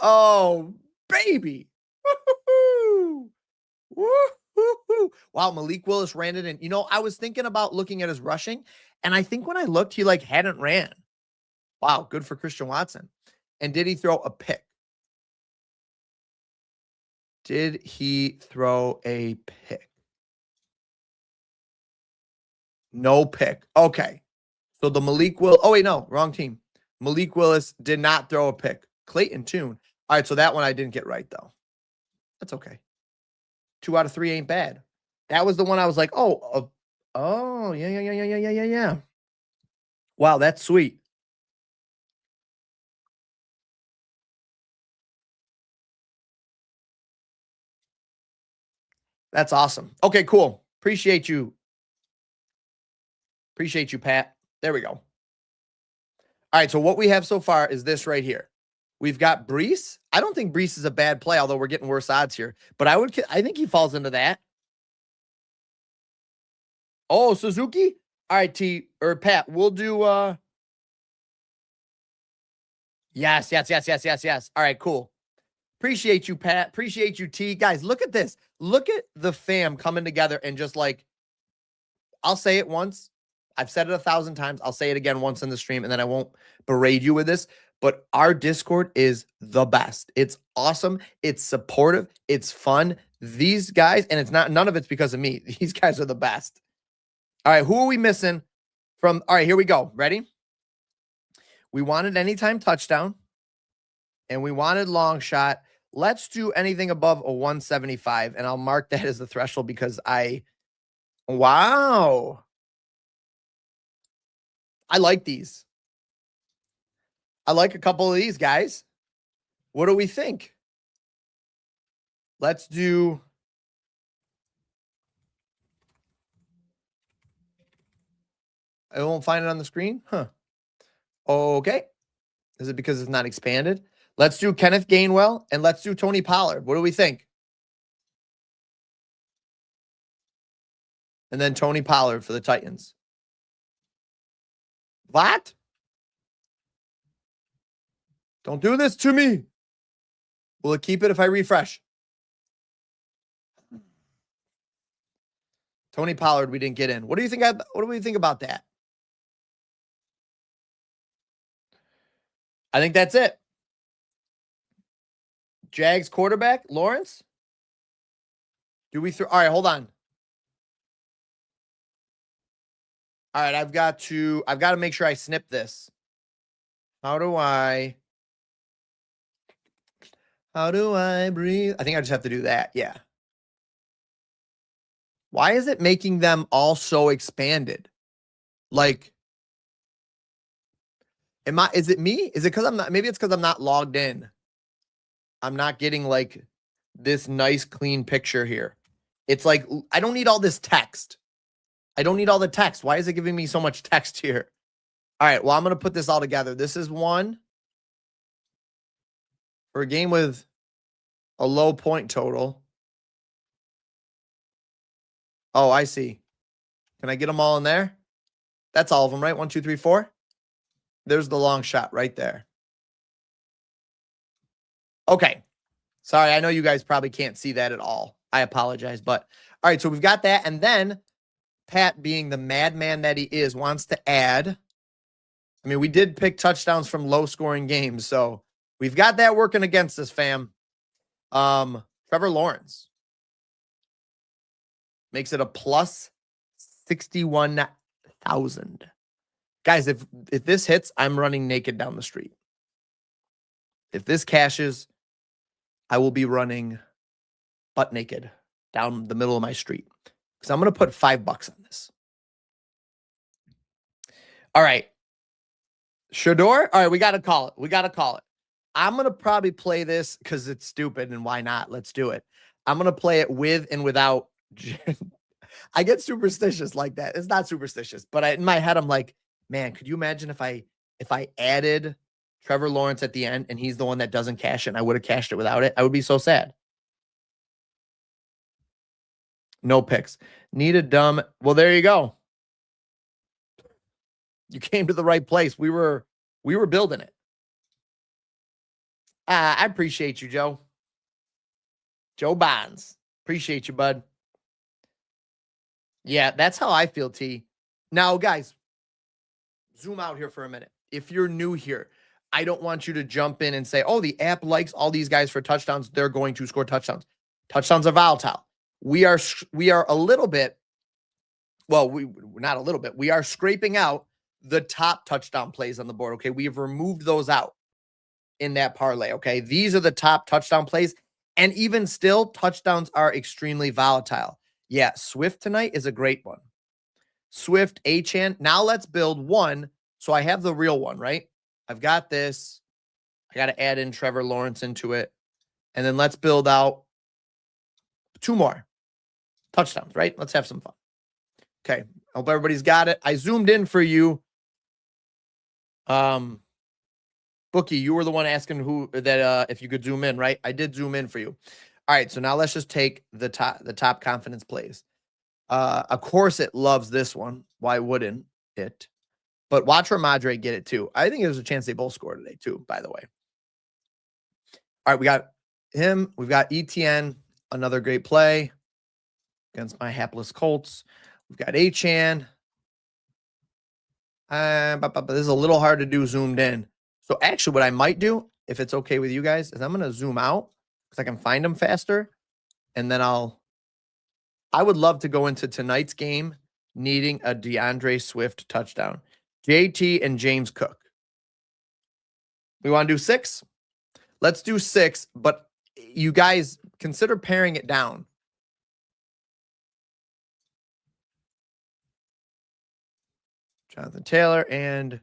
oh, baby. Woo-hoo-hoo. Woo-hoo-hoo. Wow, Malik Willis ran it in. I was thinking about looking at his rushing, and I think when I looked, he hadn't ran. Wow, good for Christian Watson. And did he throw a pick? Did he throw a pick? No pick. Okay. So the Malik Willis. Oh, wait, no. Wrong team. Malik Willis did not throw a pick. Clayton Tune. All right, so that one I didn't get right, though. That's okay. 2 out of 3 ain't bad. That was the one I was like, oh, yeah. Wow, that's sweet. That's awesome. Okay, cool. Appreciate you. Appreciate you, Pat. There we go. All right, so what we have so far is this right here. We've got Brees. I don't think Brees is a bad play, although we're getting worse odds here. But I think he falls into that. Oh, Suzuki? All right, Pat, we'll do Yes. All right, cool. Appreciate you, Pat. Appreciate you, T. Guys, look at this. Look at the fam coming together and just I'll say it once. I've said it 1,000 times. I'll say it again once in the stream, and then I won't berate you with this. But our Discord is the best. It's awesome. It's supportive. It's fun. These guys, and none of it's because of me. These guys are the best. All right, who are we missing from? All right, here we go. Ready? We wanted anytime touchdown, and we wanted long shot. Let's do anything above a 175, and I'll mark that as the threshold because wow. I like these. I like a couple of these, guys. What do we think? Let's do. I won't find it on the screen? Huh. Okay. Is it because it's not expanded? Let's do Kenneth Gainwell, and let's do Tony Pollard. What do we think? And then Tony Pollard for the Titans. What? Don't do this to me. Will it keep it if I refresh? Tony Pollard, we didn't get in. What do you think? What do we think about that? I think that's it. Jags quarterback, Lawrence. Do we throw? All right, hold on. All right, I've got to make sure I snip this. How do I breathe? I think I just have to do that. Yeah. Why is it making them all so expanded? Is it me? Is it because maybe it's because I'm not logged in. I'm not getting this nice clean picture here. It's I don't need all this text. I don't need all the text. Why is it giving me so much text here? All right, well, I'm going to put this all together. This is one for a game with a low point total. Oh, I see. Can I get them all in there? That's all of them, right? 1, 2, 3, 4. There's the long shot right there. Okay. Sorry, I know you guys probably can't see that at all. I apologize. But, all right, so we've got that. And then Pat, being the madman that he is, wants to add. I mean, we did pick touchdowns from low-scoring games, so we've got that working against us, fam. Trevor Lawrence makes it a plus 61,000. Guys, if this hits, I'm running naked down the street. If this cashes, I will be running butt naked down the middle of my street. Because I'm going to put $5 on this. All right. Shador? All right, we got to call it. We got to call it. I'm going to probably play this because it's stupid, and why not? Let's do it. I'm going to play it with and without. I get superstitious like that. It's not superstitious, but in my head, I'm like, man, could you imagine if I added Trevor Lawrence at the end and he's the one that doesn't cash it and I would have cashed it without it? I would be so sad. No picks. Need a dumb. Well, there you go. You came to the right place. We were building it. I appreciate you, Joe. Joe Bonds. Appreciate you, bud. Yeah, that's how I feel, T. Now, guys, zoom out here for a minute. If you're new here, I don't want you to jump in and say, oh, the app likes all these guys for touchdowns. They're going to score touchdowns. Touchdowns are volatile. We are a little bit, well, we're not a little bit. We are scraping out the top touchdown plays on the board, okay? We have removed those out in that parlay, okay? These are the top touchdown plays, and even still, touchdowns are extremely volatile. Yeah, Swift tonight is a great one. Swift, Achane. Now let's build one. So I have the real one, right? I've got this. I got to add in Trevor Lawrence into it. And then let's build out 2 more touchdowns, right? Let's have some fun. Okay. I hope everybody's got it. I zoomed in for you. Bookie, you were the one asking if you could zoom in, right? I did zoom in for you. All right. So now let's just take the top confidence plays. Of course, it loves this one. Why wouldn't it? But watch Ramadre get it too. I think there's a chance they both score today too, by the way. All right, we got him. We've got ETN, another great play against my hapless Colts. We've got Achane. But this is a little hard to do zoomed in. So actually what I might do, if it's okay with you guys, is I'm going to zoom out because I can find them faster. And then I would love to go into tonight's game needing a DeAndre Swift touchdown. JT and James Cook. We want to do 6? Let's do 6, but you guys consider paring it down. Jonathan Taylor and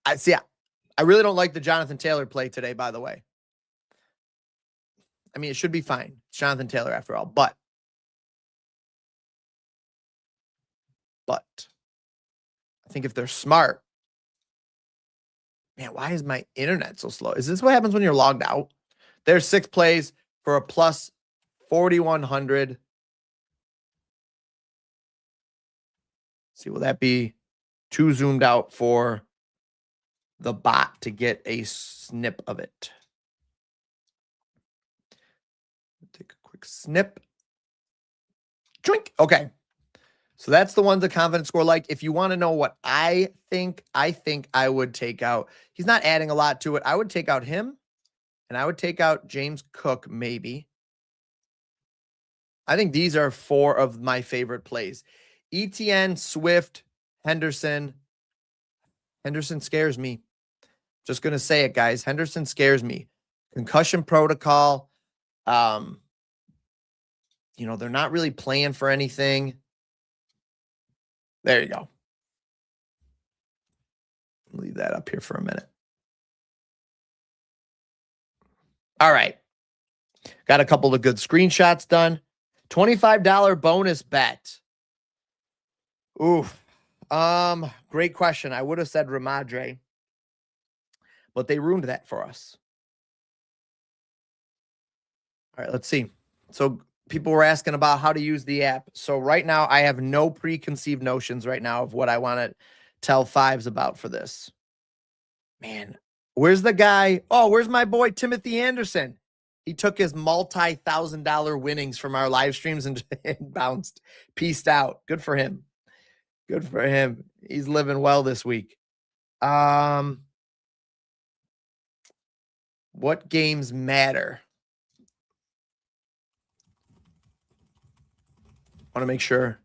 I really don't like the Jonathan Taylor play today, by the way. I mean, it should be fine. It's Jonathan Taylor after all, but I think if they're smart, man, why is my internet so slow? Is this what happens when you're logged out? There's 6 plays for a plus 4,100. See, will that be too zoomed out for the bot to get a snip of it? Take a quick snip. Drink. Okay. So that's the ones the confidence score like. If you want to know what I think I would take out. He's not adding a lot to it. I would take out him, and I would take out James Cook maybe. I think these are 4 of my favorite plays. ETN, Swift, Henderson. Henderson scares me. Just going to say it, guys. Henderson scares me. Concussion protocol. They're not really playing for anything. There you go. Leave that up here for a minute. All right. Got a couple of good screenshots done. $25 bonus bet. Oof. Great question. I would have said Ramadre, but they ruined that for us. All right, let's see. So people were asking about how to use the app. So right now I have no preconceived notions right now of what I want to tell fives about for this. Man, where's the guy? Oh, where's my boy Timothy Anderson? He took his multi-$1,000 winnings from our live streams and bounced, peaced out. Good for him. Good for him. He's living well this week. What games matter? Want to make sure.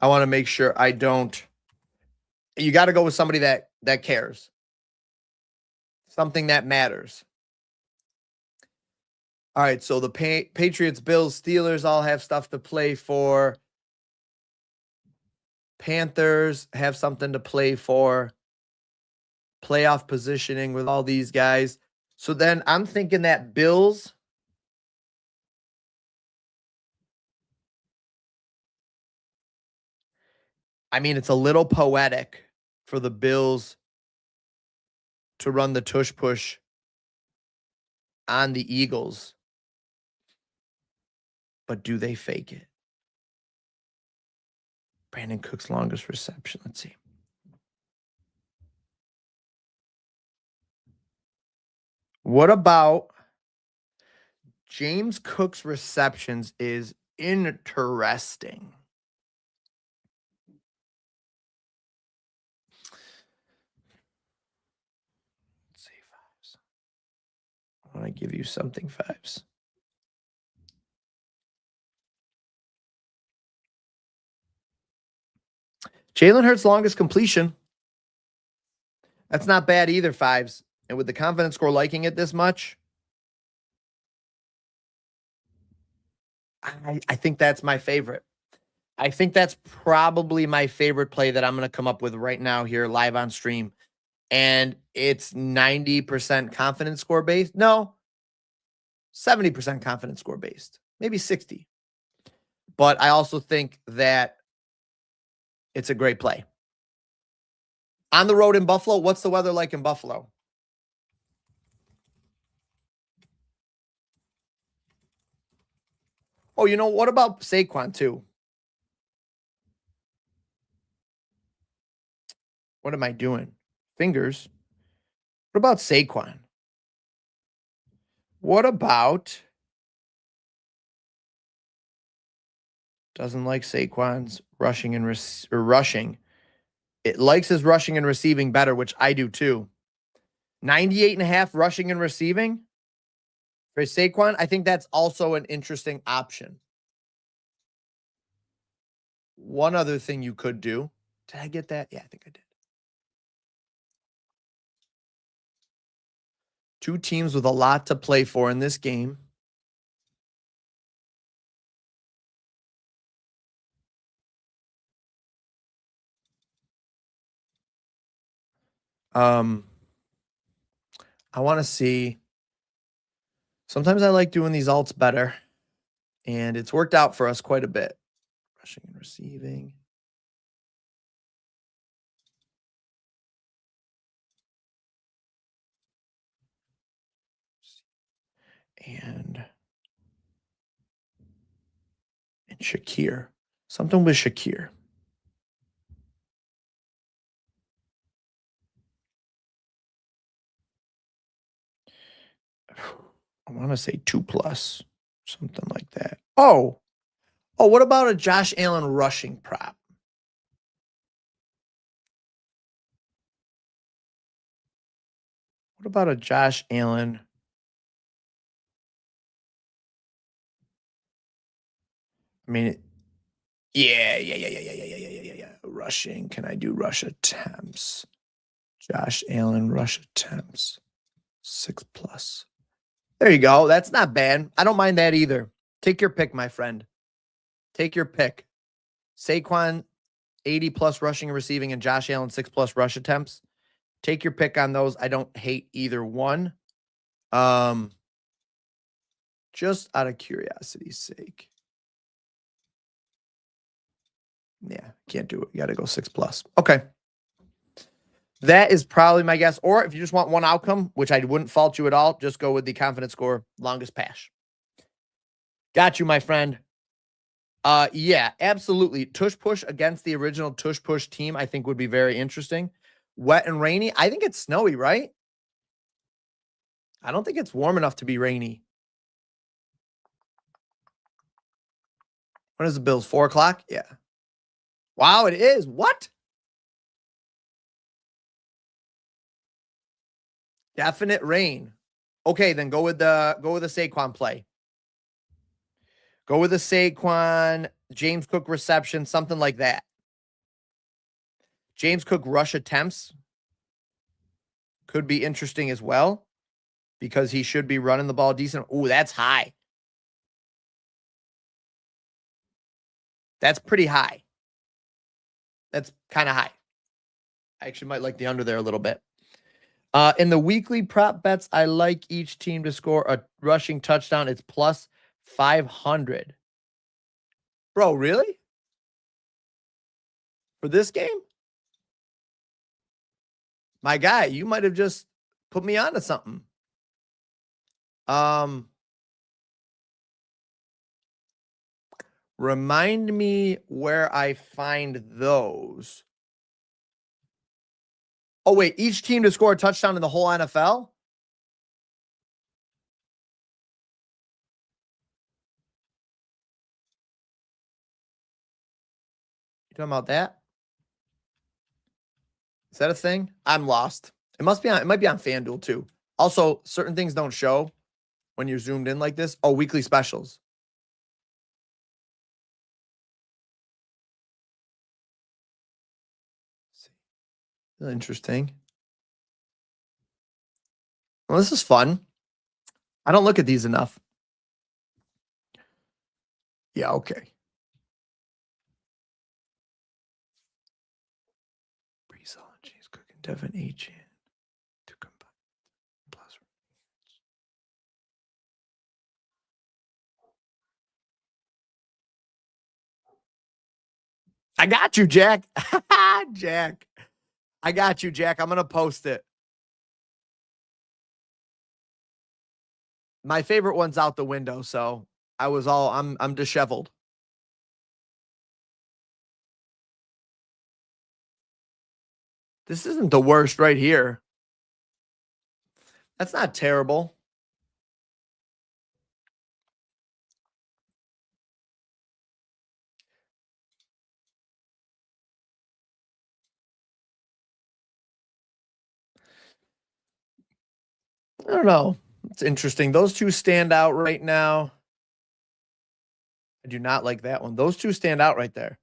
I want to make sure I don't. You got to go with somebody that cares. Something that matters. All right, so the Patriots, Bills, Steelers all have stuff to play for. Panthers have something to play for. Playoff positioning with all these guys. So then I'm thinking that Bills. I mean, it's a little poetic for the Bills to run the tush push on the Eagles. But do they fake it? Brandon Cook's longest reception. Let's see. What about James Cook's receptions is interesting. Let's see, fives. I want to give you something fives. Jalen Hurts' longest completion. That's not bad either, fives. And with the confidence score liking it this much, I think that's my favorite. I think that's probably my favorite play that I'm going to come up with right now here live on stream. And it's 90% confidence score based. No, 70% confidence score based, maybe 60. But I also think that it's a great play. On the road in Buffalo, what's the weather like in Buffalo? Oh, you know, what about Saquon too? What am I doing? Fingers. What about Saquon? What about doesn't like Saquon's rushing and rushing. It likes his rushing and receiving better, which I do too. 98.5 rushing and receiving for Saquon. I think that's also an interesting option. One other thing you could do. Did I get that? Yeah, I think I did. Two teams with a lot to play for in this game. I want to see. Sometimes I like doing these alts better, and it's worked out for us quite a bit. Rushing and receiving. And Shakir. Something with Shakir. I want to say 2+, something like that. Oh, what about a Josh Allen rushing prop? What about a Josh Allen? I mean, yeah. Rushing. Can I do rush attempts? Josh Allen rush attempts. 6+. There you go. That's not bad. I don't mind that either. Take your pick, my friend. Take your pick. Saquon, 80+ rushing and receiving, and Josh Allen, 6+ rush attempts. Take your pick on those. I don't hate either one. Just out of curiosity's sake. Yeah, can't do it. You got to go 6+. Okay. That is probably my guess. Or if you just want one outcome, which I wouldn't fault you at all, just go with the confidence score, longest pass. Got you, my friend. Yeah, absolutely. Tush push against the original tush push team, I think would be very interesting. Wet and rainy. I think it's snowy, right? I don't think it's warm enough to be rainy. When is the Bills? 4 o'clock? Yeah. Wow, it is. What? Definite rain. Okay, then go with the Saquon play. Go with a Saquon, James Cook reception, something like that. James Cook rush attempts could be interesting as well because he should be running the ball decent. Ooh, that's high. That's pretty high. That's kind of high. I actually might like the under there a little bit. In the weekly prop bets, I like each team to score a rushing touchdown. It's plus 500. Bro, really? For this game? My guy, you might have just put me onto something. Remind me where I find those. Oh, wait, each team to score a touchdown in the whole NFL? You talking about that? Is that a thing? I'm lost. It might be on FanDuel too. Also, certain things don't show when you're zoomed in like this. Oh, weekly specials. Interesting. Well, this is fun. I don't look at these enough. Yeah, okay. Brees Hall, James Cook, and Devin Achan to combine plus. I got you, Jack. Jack. I got you, Jack. I'm gonna post it. My favorite one's out the window, so I'm disheveled. This isn't the worst right here. That's not terrible. I don't know. It's interesting. Those two stand out right now. I do not like that one. Those two stand out right there.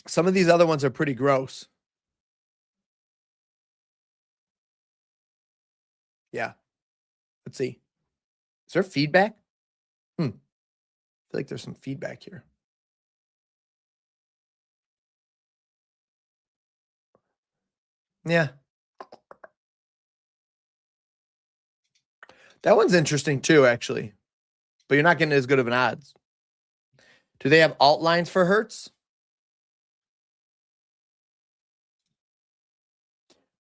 Some of these other ones are pretty gross. Yeah. Let's see. Is there feedback? I feel like there's some feedback here. Yeah. That one's interesting too, actually. But you're not getting as good of an odds. Do they have alt lines for Hertz?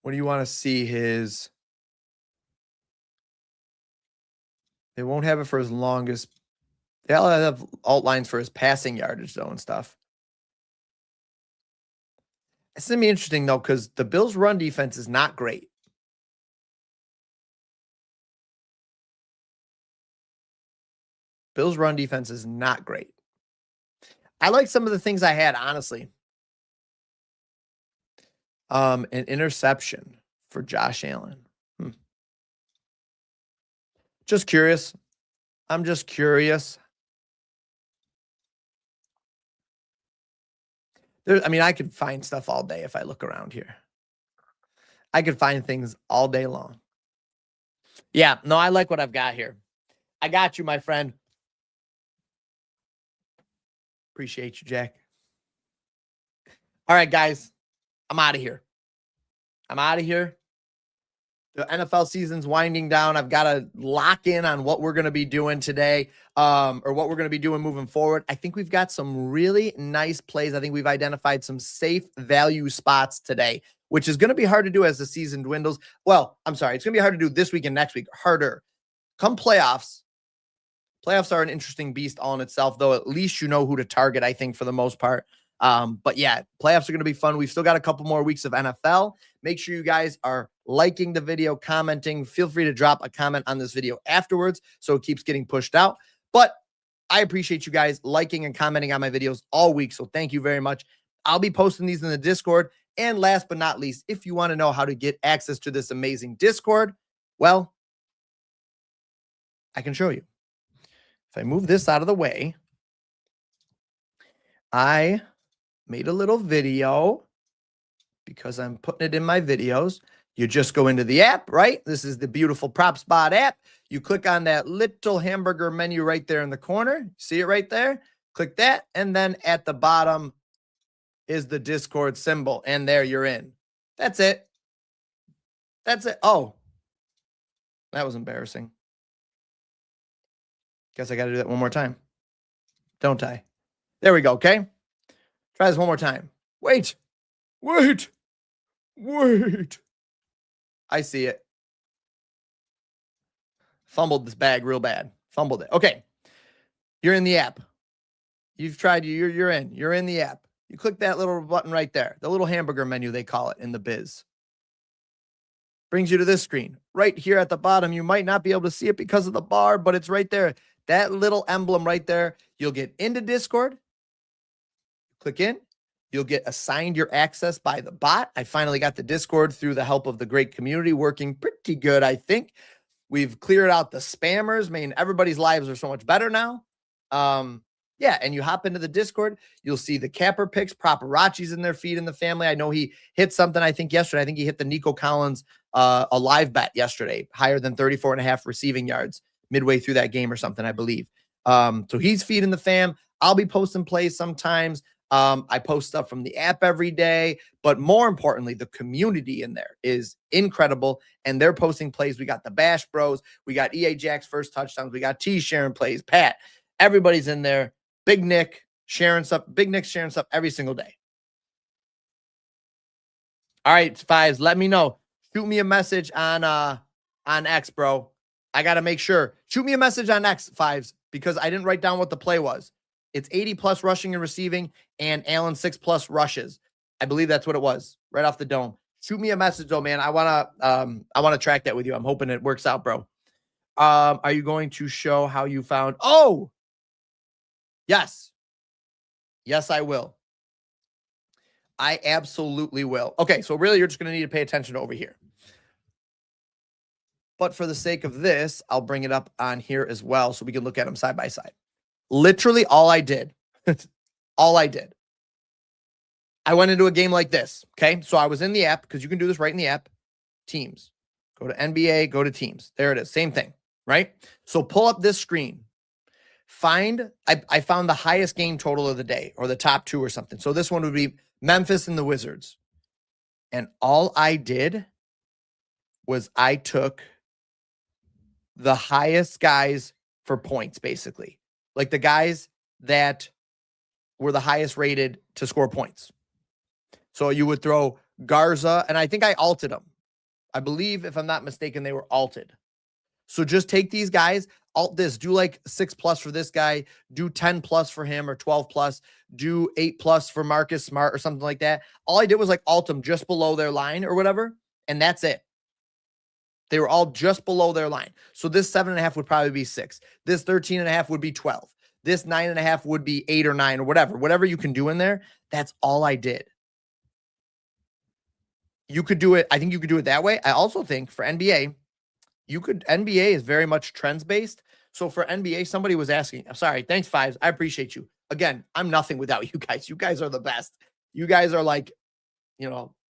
What do you want to see his? They won't have it for as long as they'll have alt lines for his passing yardage though and stuff. It's gonna be interesting though, because the Bills' run defense is not great. Bills' run defense is not great. I like some of the things I had, honestly. An interception for Josh Allen. Just curious. I'm just curious. I mean, I could find stuff all day if I look around here. I could find things all day long. Yeah, no, I like what I've got here. I got you, my friend. Appreciate you, Jack. All right, guys. I'm out of here. The NFL season's winding down. I've got to lock in on what we're going to be doing today, or what we're going to be doing moving forward. I think we've got some really nice plays. I think we've identified some safe value spots today, which is going to be hard to do as the season dwindles. Well, I'm sorry. It's going to be hard to do this week and next week. Harder. Come playoffs. Playoffs are an interesting beast all in itself, though. At least you know who to target, I think, for the most part. But yeah, playoffs are going to be fun. We've still got a couple more weeks of NFL. Make sure you guys are liking the video, commenting. Feel free to drop a comment on this video afterwards so it keeps getting pushed out. But I appreciate you guys liking and commenting on my videos all week. So thank you very much. I'll be posting these in the Discord. And last but not least, if you want to know how to get access to this amazing Discord, well, I can show you. If I move this out of the way, I made a little video because I'm putting it in my videos. You just go into the app, right? This is the beautiful PropsBot app. You click on that little hamburger menu right there in the corner. See it right there? Click that. And then at the bottom is the Discord symbol. And there you're in. That's it. That's it. Oh, that was embarrassing. Guess I got to do that one more time. Don't I? There we go. Okay. Try this one more time. Wait. I see it. Fumbled this bag real bad. Fumbled it. Okay. You're in the app. You've tried, you're in. You're in the app. You click that little button right there. The little hamburger menu, they call it in the biz. Brings you to this screen. Right here at the bottom, you might not be able to see it because of the bar, but it's right there. That little emblem right there. You'll get into Discord. Click in. You'll get assigned your access by the bot. I finally got the Discord through the help of the great community, working pretty good, I think. We've cleared out the spammers. I mean, everybody's lives are so much better now. Yeah, and you hop into the Discord. You'll see the capper picks, paparazzi's in their feed in the family. I know he hit something, I think, yesterday. I think he hit the Nico Collins a live bet yesterday, higher than 34.5 receiving yards midway through that game or something, I believe. So he's feeding the fam. I'll be posting plays sometimes. I post stuff from the app every day, but more importantly, the community in there is incredible, and they're posting plays. We got the Bash Bros, we got EA Jack's first touchdowns, we got T sharing plays, Pat, everybody's in there. Big Nick sharing stuff, Big Nick sharing stuff every single day. All right, Fives, let me know. Shoot me a message on X, bro. I got to make sure. Shoot me a message on X, Fives, because I didn't write down what the play was. It's 80 plus rushing and receiving, and Allen 6+ rushes. I believe that's what it was, right off the dome. Shoot me a message, though, man. I wanna track that with you. I'm hoping it works out, bro. Are you going to show how you found? Oh, yes, I will. I absolutely will. Okay, so really, you're just gonna need to pay attention over here. But for the sake of this, I'll bring it up on here as well, so we can look at them side by side. Literally all I did, I went into a game like this, okay? So I was in the app, because you can do this right in the app. Teams. Go to NBA, go to teams. There it is. Same thing, right? So pull up this screen. I found the highest game total of the day, or the top two or something. So this one would be Memphis and the Wizards. And all I did was I took the highest guys for points, basically. Like the guys that were the highest rated to score points. So you would throw Garza, and I think I alted them. I believe, if I'm not mistaken, they were alted. So just take these guys, alt this, do like 6+ for this guy, do 10+ for him, or 12+, do 8+ for Marcus Smart or something like that. All I did was like alt them just below their line or whatever, and that's it. They were all just below their line. So this 7.5 would probably be 6. This 13.5 would be 12. This 9.5 would be 8 or 9 or whatever. Whatever you can do in there, that's all I did. You could do it. I think you could do it that way. I also think for NBA, NBA is very much trends based. So for NBA, somebody was asking, I'm sorry, thanks, Fives. I appreciate you. Again, I'm nothing without you guys. You guys are the best. You guys are like,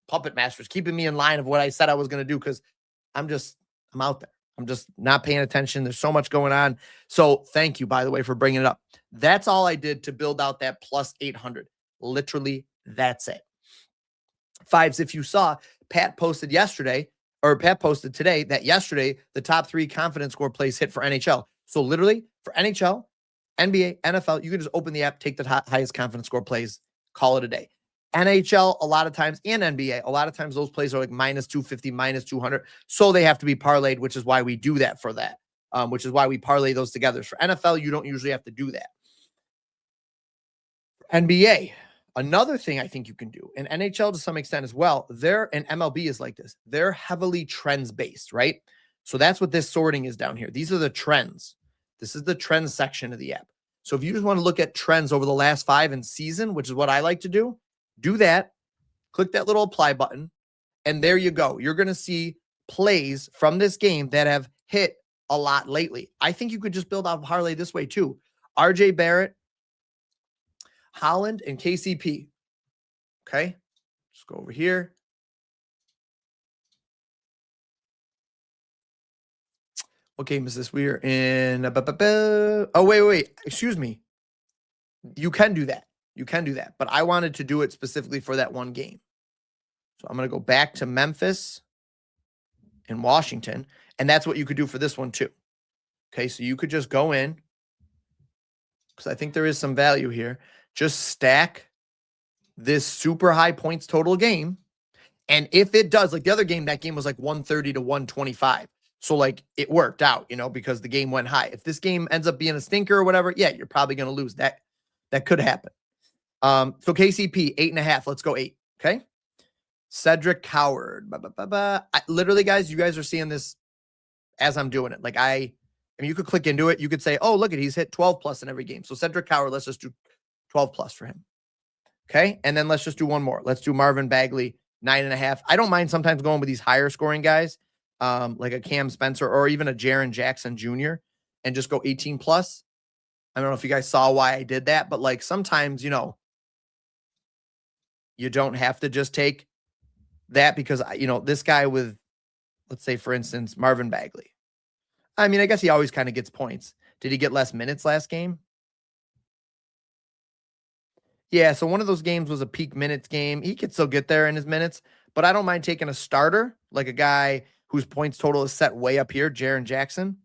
puppet masters, keeping me in line of what I said I was going to do, because I'm out there. I'm just not paying attention. There's so much going on. So thank you, by the way, for bringing it up. That's all I did to build out that plus 800. Literally, that's it. Fives, if you saw, Pat posted today that yesterday, the top 3 confidence score plays hit for NHL. So literally, for NHL, NBA, NFL, you can just open the app, take the highest confidence score plays, call it a day. NHL, a lot of times, and NBA, a lot of times those plays are like minus 250, minus 200. So they have to be parlayed, which is why we do that for that, which is why we parlay those together. For NFL, you don't usually have to do that. NBA, another thing I think you can do, and NHL to some extent as well, and MLB is like this. They're heavily trends-based, right? So that's what this sorting is down here. These are the trends. This is the trends section of the app. So if you just want to look at trends over the last 5 in season, which is what I like to do that, click that little apply button, and there you go. You're going to see plays from this game that have hit a lot lately. I think you could just build out a parlay this way too. RJ Barrett, Holland, and KCP. Okay. Let's go over here. What game is this? We are in. Oh, wait. Excuse me. You can do that. You can do that. But I wanted to do it specifically for that one game. So I'm going to go back to Memphis and Washington. And that's what you could do for this one too. Okay. So you could just go in, because I think there is some value here. Just stack this super high points total game. And if it does, like the other game, that game was like 130 to 125. So like it worked out, because the game went high. If this game ends up being a stinker or whatever, yeah, you're probably going to lose. That could happen. So KCP 8.5. Let's go 8. Okay. Cedric Coward. Literally, guys, you guys are seeing this as I'm doing it. Like I mean, you could click into it. You could say, oh, look at, he's hit 12 plus in every game. So Cedric Coward, let's just do 12 plus for him. Okay. And then let's just do one more. Let's do Marvin Bagley, 9.5. I don't mind sometimes going with these higher scoring guys, like a Cam Spencer or even a Jaren Jackson Jr. and just go 18 plus. I don't know if you guys saw why I did that, but like sometimes, you don't have to just take that because, this guy with, let's say, for instance, Marvin Bagley. I mean, I guess he always kind of gets points. Did he get less minutes last game? Yeah, so one of those games was a peak minutes game. He could still get there in his minutes, but I don't mind taking a starter, like a guy whose points total is set way up here, Jaren Jackson.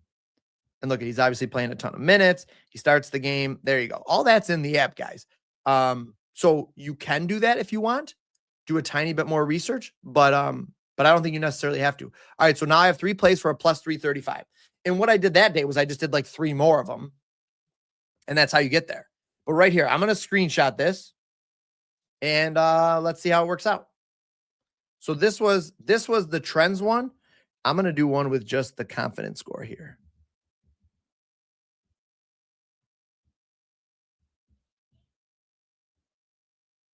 And look, he's obviously playing a ton of minutes. He starts the game. There you go. All that's in the app, guys. So you can do that if you want. Do a tiny bit more research, but I don't think you necessarily have to. All right, so now I have 3 plays for a plus 335. And what I did that day was I just did like 3 more of them, and that's how you get there. But right here, I'm going to screenshot this, and let's see how it works out. So this was the trends one. I'm going to do one with just the confidence score here.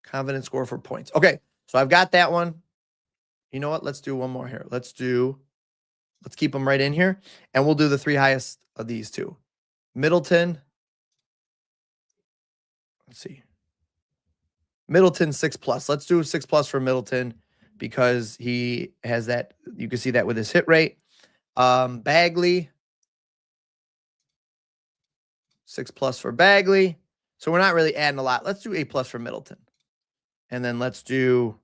Confidence score for points. Okay, so I've got that one. You know what? Let's do one more here. Let's keep them right in here, and we'll do the 3 highest of these two. Middleton. Let's see. Middleton 6 plus. Let's do 6 plus for Middleton because he has that. You can see that with his hit rate. Bagley 6 plus for Bagley. So we're not really adding a lot. Let's do 8 plus for Middleton. And then let's do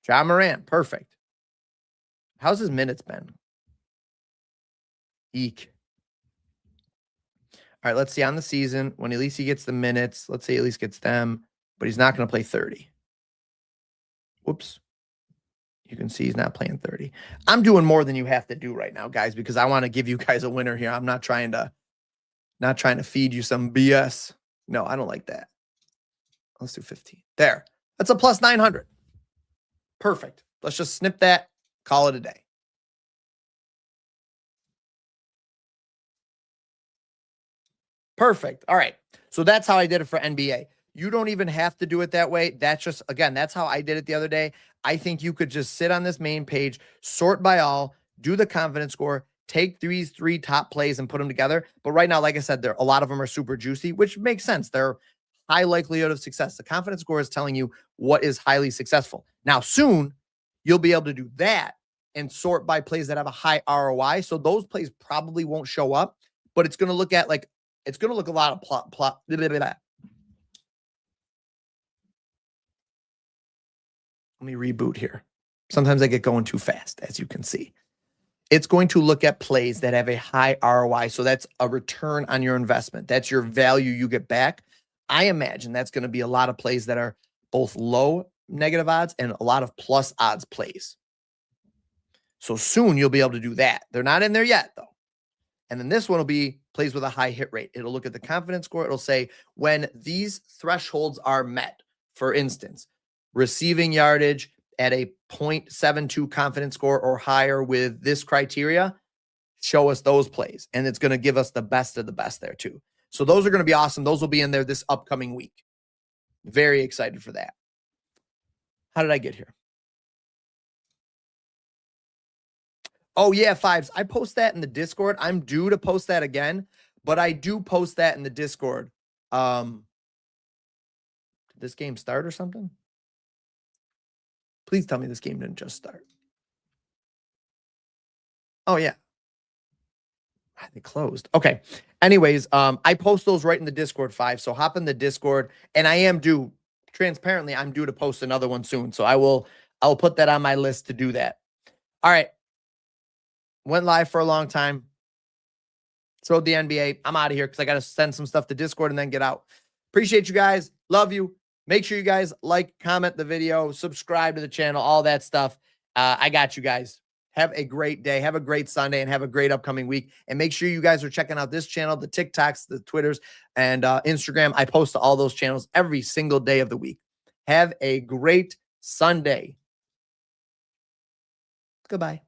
John Morant. Perfect. How's his minutes been? Eek. All right, let's see on the season when at least he gets the minutes. Let's say at least gets them, but he's not going to play 30. Whoops. You can see he's not playing 30. I'm doing more than you have to do right now, guys, because I want to give you guys a winner here. I'm not trying to feed you some BS. No, I don't like that. Let's do 15. There. That's a plus 900. Perfect. Let's just snip that, call it a day. Perfect. All right. So that's how I did it for NBA. You don't even have to do it that way. That's just, again, that's how I did it the other day. I think you could just sit on this main page, sort by all, do the confidence score, take these 3 top plays and put them together. But right now, like I said, a lot of them are super juicy, which makes sense. They're high likelihood of success. The confidence score is telling you what is highly successful. Now, soon, you'll be able to do that and sort by plays that have a high ROI. So those plays probably won't show up, but it's going to look at like, it's going to look a lot of plot. Let me reboot here. Sometimes I get going too fast, as you can see. It's going to look at plays that have a high ROI. So that's a return on your investment. That's your value you get back. I imagine that's going to be a lot of plays that are both low negative odds and a lot of plus odds plays. So soon you'll be able to do that. They're not in there yet, though. And then this one will be plays with a high hit rate. It'll look at the confidence score. It'll say when these thresholds are met, for instance, receiving yardage at a 0.72 confidence score or higher with this criteria, show us those plays. And it's going to give us the best of the best there too. So those are going to be awesome. Those will be in there this upcoming week. Very excited for that. How did I get here? Oh yeah, Fives. I post that in the Discord. I'm due to post that again, but I do post that in the Discord. Did this game start or something? Please tell me this game didn't just start. Oh yeah. They closed. Okay. Anyways, I post those right in the Discord, Five. So hop in the Discord, and I am due. Transparently, I'm due to post another one soon. So I'll put that on my list to do that. All right. Went live for a long time. Throwed the NBA. I'm out of here because I got to send some stuff to Discord and then get out. Appreciate you guys. Love you. Make sure you guys like, comment the video, subscribe to the channel, all that stuff. I got you guys. Have a great day. Have a great Sunday and have a great upcoming week. And make sure you guys are checking out this channel, the TikToks, the Twitters, and Instagram. I post to all those channels every single day of the week. Have a great Sunday. Goodbye.